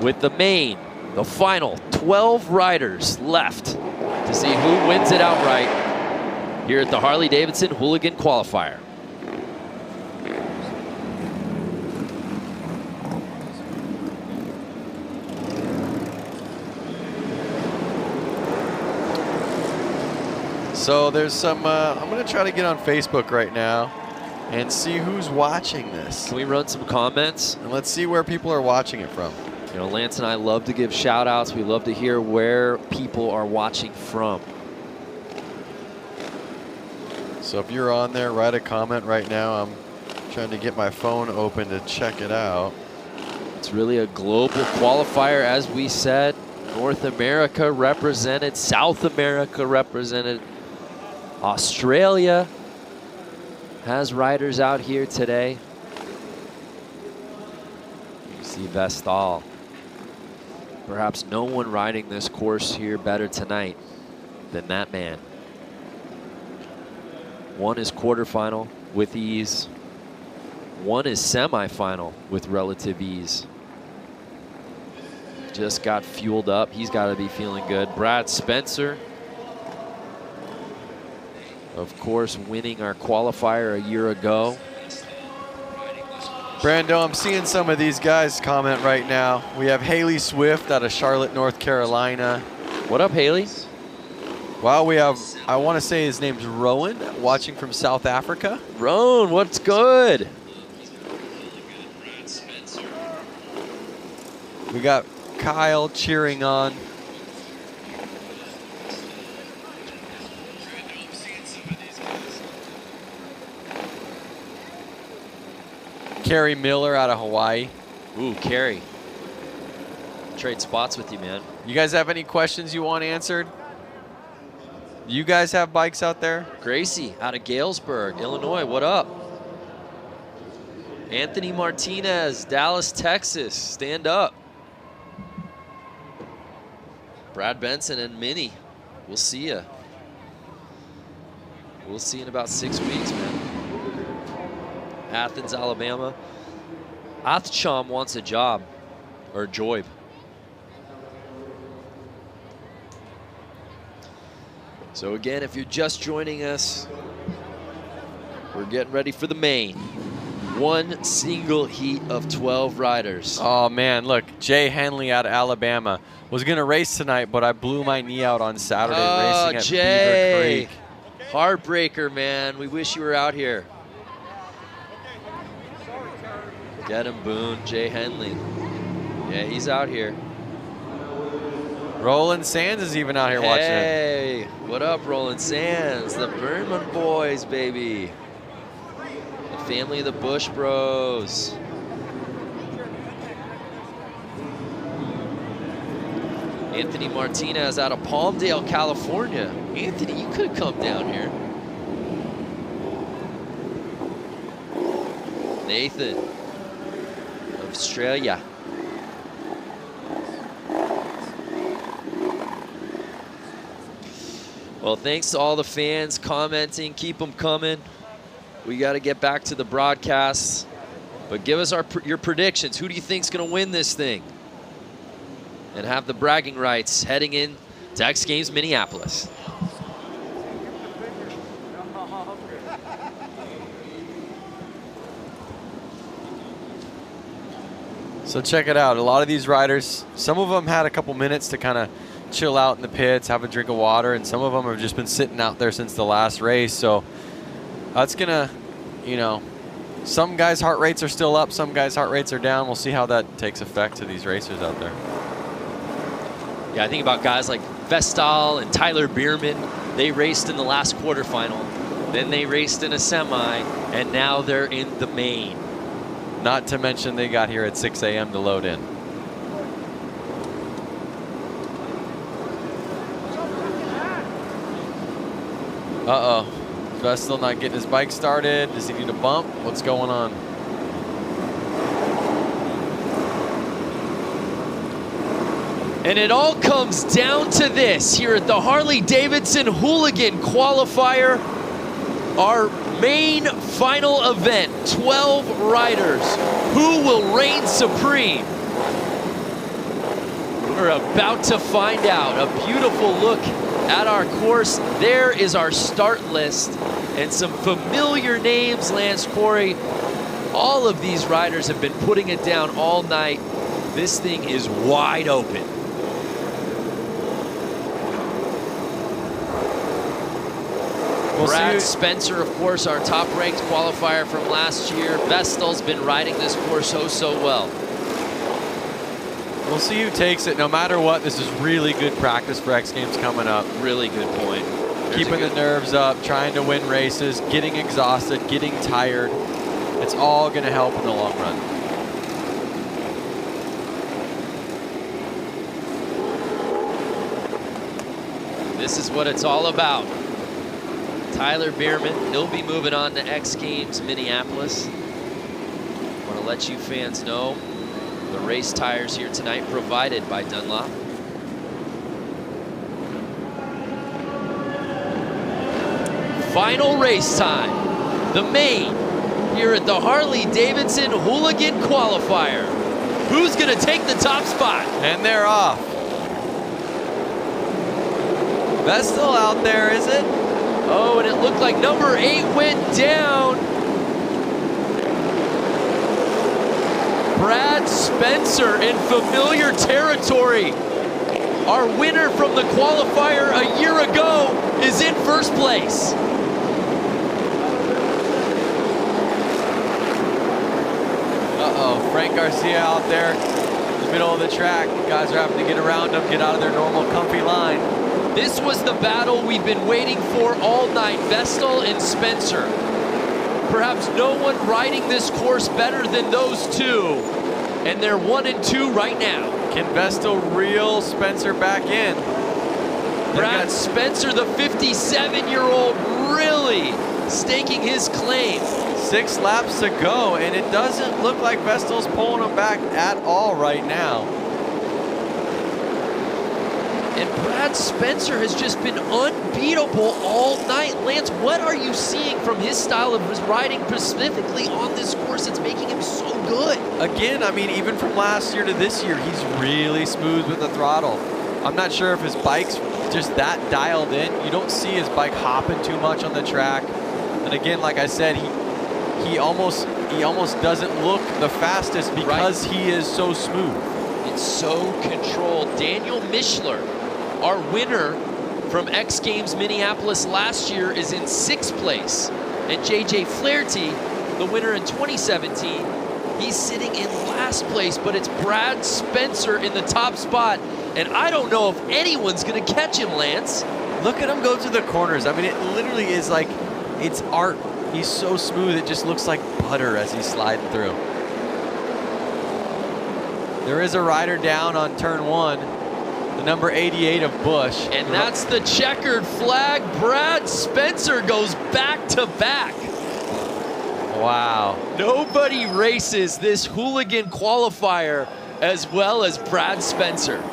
with the main, the final 12 riders left to see who wins it outright here at the Harley-Davidson Hooligan Qualifier. So there's some, I'm going to try to get on Facebook right now and see who's watching this. Can we run some comments? And let's see where people are watching it from. You know, Lance and I love to give shout outs. We love to hear where people are watching from. So if you're on there, write a comment right now. I'm trying to get my phone open to check it out. It's really a global qualifier, as we said. North America represented, South America represented. Australia has riders out here today. You see Vestal. Perhaps no one riding this course here better tonight than that man. One is quarterfinal with ease. One is semifinal with relative ease. Just got fueled up. He's got to be feeling good. Brad Spencer, of course, winning our qualifier a year ago. Brando, I'm seeing some of these guys comment right now. We have Haley Swift out of Charlotte, North Carolina. What up, Haley? Well, we have, I want to say his name's Rowan, watching from South Africa. Rowan, what's good? We got Kyle cheering on. Kerry Miller out of Hawaii. Ooh, Kerry. Trade spots with you, man. You guys have any questions you want answered? You guys have bikes out there? Gracie out of Galesburg, Illinois. What up? Anthony Martinez, Dallas, Texas. Stand up. Brad Benson and Minnie. We'll see ya. We'll see in about 6 weeks, man. Athens, Alabama. Athcham wants a job, or a job. So again, if you're just joining us, We're getting ready for the main. One single heat of 12 riders. Oh, man, look, Jay Henley out of Alabama was going to race tonight, but I blew my knee out on Saturday racing at Jay. Beaver Creek. Heartbreaker, man. We wish you were out here. Get him, Boone. Jay Henley. Yeah, he's out here. Roland Sands is even out here watching it. Hey, what up, Roland Sands? The Berman boys, baby. The family of the Bush Bros. Anthony Martinez out of Palmdale, California. Anthony, you could have come down here. Nathan, Australia. Well, thanks to all the fans commenting. Keep them coming. We got to get back to the broadcasts. But give us your predictions. Who do you think's going to win this thing? And have the bragging rights heading in to X Games Minneapolis. So check it out. A lot of these riders, some of them had a couple minutes to kind of chill out in the pits, have a drink of water, and some of them have just been sitting out there since the last race. So that's going to, you know, some guys' heart rates are still up, some guys' heart rates are down. We'll see how that takes effect to these racers out there. Yeah, I think about guys like Vestal and Tyler Bierman. They raced in the last quarterfinal. Then they raced in a semi, and now they're in the main. Not to mention they got here at 6 a.m. to load in. Uh-oh. Vestal not getting his bike started. Does he need a bump? What's going on? And it all comes down to this here at the Harley-Davidson Hooligan Qualifier. Our main final event, 12 riders. Who will reign supreme? We're about to find out. A beautiful look at our course. There is our start list and some familiar names, Lance Corey. All of these riders have been putting it down all night. This thing is wide open. Brad Spencer, of course, our top-ranked qualifier from last year. Vestal's been riding this course so well. We'll see who takes it. No matter what, this is really good practice for X Games coming up. Really good point. Keeping the nerves up, trying to win races, getting exhausted, getting tired. It's all going to help in the long run. This is what it's all about. Tyler Bierman, he'll be moving on to X Games Minneapolis. Want to let you fans know the race tires here tonight provided by Dunlop. Final race time, the main here at the Harley-Davidson Hooligan Qualifier. Who's going to take the top spot? And they're off. Vestal out there, is it? Oh, and it looked like number 8 went down. Brad Spencer in familiar territory. Our winner from the qualifier a year ago is in first place. Uh-oh, Frank Garcia out there in the middle of the track. Guys are having to get around him, get out of their normal comfy line. This was the battle we've been waiting for all night, Vestal and Spencer. Perhaps no one riding this course better than those two. And they're 1 and 2 right now. Can Vestal reel Spencer back in? Brad Spencer, the 57-year-old, really staking his claim. 6 laps to go, and it doesn't look like Vestal's pulling him back at all right now. And Brad Spencer has just been unbeatable all night. Lance, what are you seeing from his style of his riding specifically on this course that's making him so good? Again, I mean, even from last year to this year, he's really smooth with the throttle. I'm not sure if his bike's just that dialed in. You don't see his bike hopping too much on the track. And again, like I said, he almost doesn't look the fastest because he is so smooth. It's so controlled. Daniel Mishler, our winner from X Games Minneapolis last year, is in 6th place. And JJ Flaherty, the winner in 2017, he's sitting in last place, but it's Brad Spencer in the top spot. And I don't know if anyone's gonna catch him, Lance. Look at him go through the corners. I mean, it literally is like, it's art. He's so smooth, it just looks like butter as he's sliding through. There is a rider down on turn 1, the number 88 of Busch. And that's the checkered flag. Brad Spencer goes back to back. Wow. Nobody races this Hooligan qualifier as well as Brad Spencer.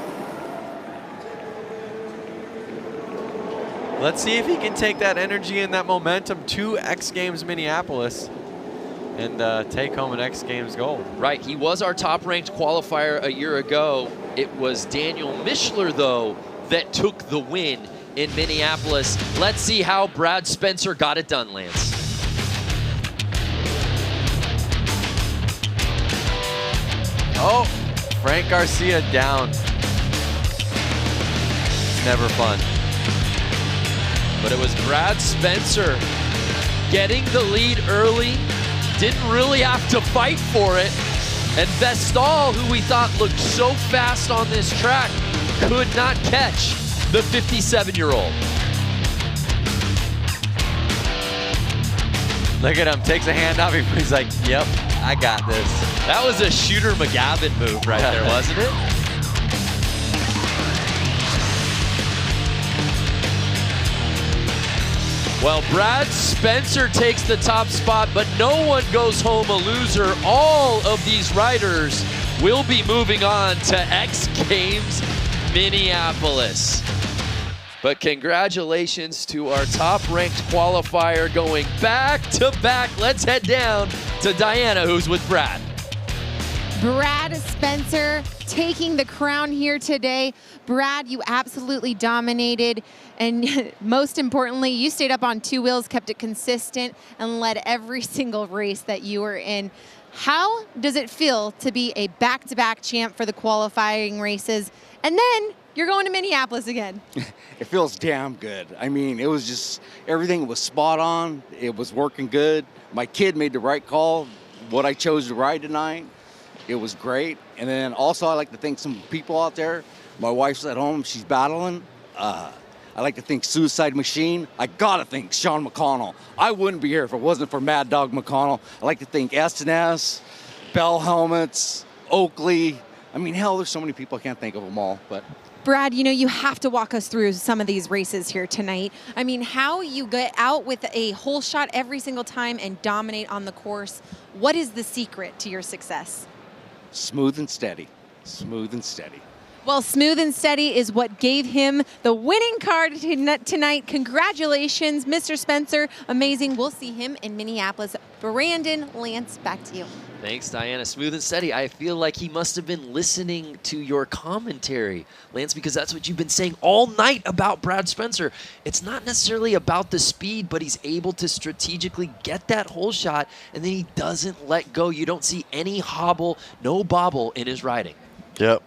Let's see if he can take that energy and that momentum to X Games Minneapolis and take home an X Games gold. Right, he was our top-ranked qualifier a year ago. It was Daniel Mishler, though, that took the win in Minneapolis. Let's see how Brad Spencer got it done, Lance. Oh, Frank Garcia down. Never fun. But it was Brad Spencer getting the lead early, didn't really have to fight for it. And Vestal, who we thought looked so fast on this track, could not catch the 57-year-old. Look at him, takes a hand off him. He's like, yep, I got this. That was a Shooter McGavin move right there, wasn't it? Well, Brad Spencer takes the top spot, but no one goes home a loser. All of these riders will be moving on to X Games Minneapolis. But congratulations to our top-ranked qualifier going back-to-back. Let's head down to Diana, who's with Brad. Brad Spencer taking the crown here today. Brad, you absolutely dominated, and most importantly, you stayed up on 2 wheels, kept it consistent, and led every single race that you were in. How does it feel to be a back-to-back champ for the qualifying races, and then you're going to Minneapolis again? It feels damn good. I mean, it was just, everything was spot on. It was working good. My kid made the right call, what I chose to ride tonight. It was great. And then also I like to thank some people out there. My wife's at home, she's battling. I like to thank Suicide Machine. I gotta thank Sean McConnell. I wouldn't be here if it wasn't for Mad Dog McConnell. I like to thank S&S, Bell Helmets, Oakley. I mean, hell, there's so many people, I can't think of them all, but. Brad, you know, you have to walk us through some of these races here tonight. I mean, how you get out with a whole shot every single time and dominate on the course. What is the secret to your success? Smooth and steady. Smooth and steady. Well, smooth and steady is what gave him the winning card tonight. Congratulations, Mr. Spencer. Amazing. We'll see him in Minneapolis. Brandon, Lance, back to you. Thanks, Diana. Smooth and steady. I feel like he must have been listening to your commentary, Lance, because that's what you've been saying all night about Brad Spencer. It's not necessarily about the speed, but he's able to strategically get that whole shot, and then he doesn't let go. You don't see any hobble, no bobble in his riding. Yep.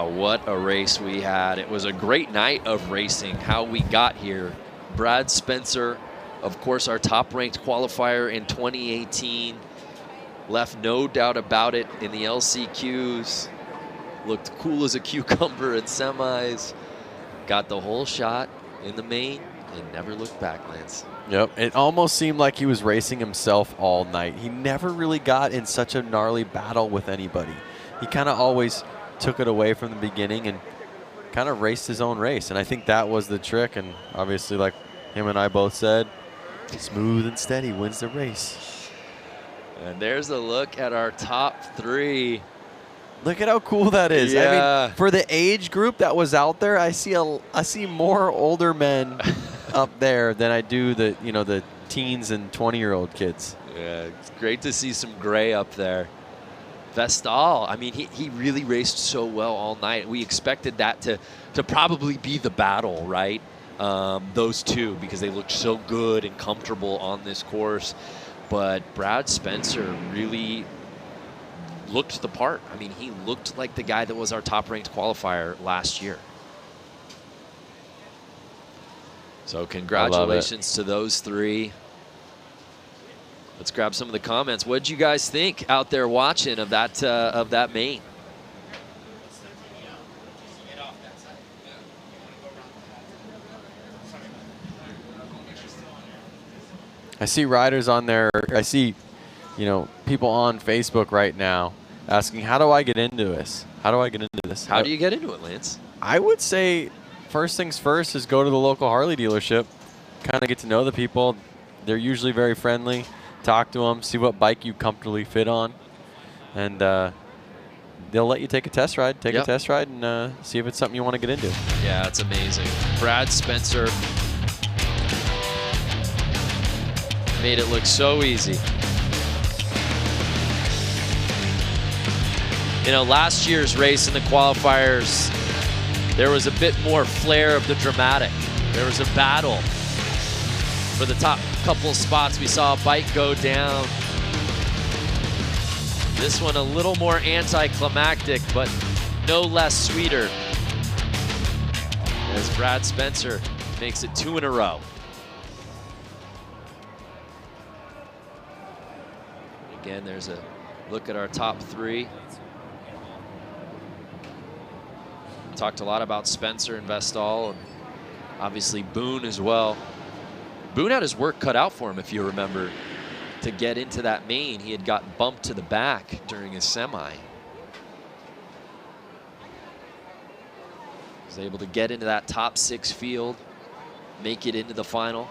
What a race we had. It was a great night of racing, how we got here. Brad Spencer, of course, our top-ranked qualifier in 2018. Left no doubt about it in the LCQs. Looked cool as a cucumber in semis. Got the whole shot in the main and never looked back, Lance. Yep, it almost seemed like he was racing himself all night. He never really got in such a gnarly battle with anybody. He kind of always took it away from the beginning and kind of raced his own race. And I think that was the trick. And obviously, like him and I both said, smooth and steady wins the race. And there's a look at our top 3. Look at how cool that is. Yeah. I mean, for the age group that was out there, I see more older men up there than I do the teens and 20-year-old kids. Yeah, it's great to see some gray up there. Vestal, I mean, he really raced so well all night. We expected that to probably be the battle, right? Those two, because they looked so good and comfortable on this course. But Brad Spencer really looked the part. I mean, he looked like the guy that was our top-ranked qualifier last year. So congratulations to those three. Let's grab some of the comments. What did you guys think out there watching of that main? I see riders on there. I see, people on Facebook right now asking, how do I get into this? How do I get into this? How do you get into it, Lance? I would say first things first is go to the local Harley dealership, kind of get to know the people. They're usually very friendly. Talk to them, see what bike you comfortably fit on, and they'll let you take a test ride. Take a test ride and see if it's something you want to get into. Yeah, it's amazing. Brad Spencer made it look so easy. Last year's race in the qualifiers, there was a bit more flair of the dramatic. There was a battle for the top couple of spots. We saw a bike go down. This one a little more anticlimactic, but no less sweeter, as Brad Spencer makes it 2 in a row. Again, there's a look at our top 3. Talked a lot about Spencer and Vestal, and obviously Boone as well. Boone had his work cut out for him, if you remember, to get into that main. He had got bumped to the back during his semi. He was able to get into that top 6 field, make it into the final.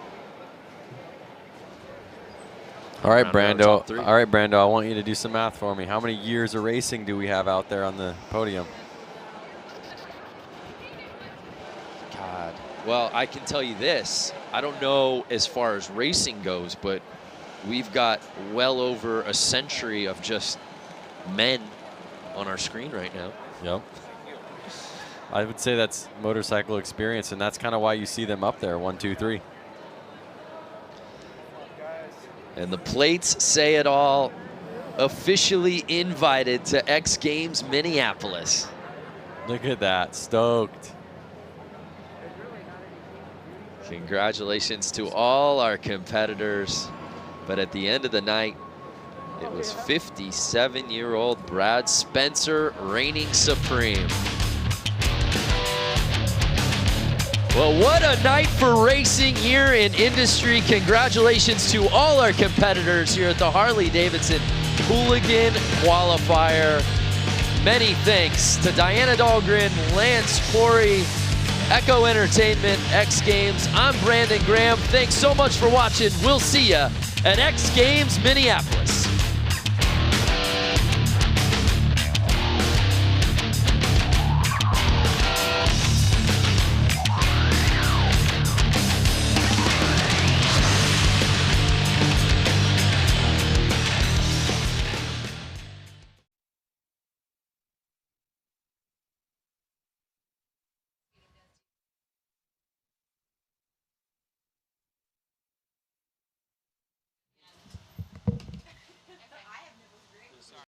All right, Brando. All right, Brando, I want you to do some math for me. How many years of racing do we have out there on the podium? God. Well, I can tell you this. I don't know as far as racing goes, but we've got well over a century of just men on our screen right now. Yep. I would say that's motorcycle experience, and that's kind of why you see them up there, 1, 2, 3. And the plates say it all. Officially invited to X Games Minneapolis. Look at that, stoked. Congratulations to all our competitors. But at the end of the night, it was 57-year-old Brad Spencer reigning supreme. Well, what a night for racing here in industry. Congratulations to all our competitors here at the Harley-Davidson Hooligan Qualifier. Many thanks to Diana Dahlgren, Lance Corey, Echo Entertainment, X Games. I'm Brandon Graham. Thanks so much for watching. We'll see ya at X Games Minneapolis.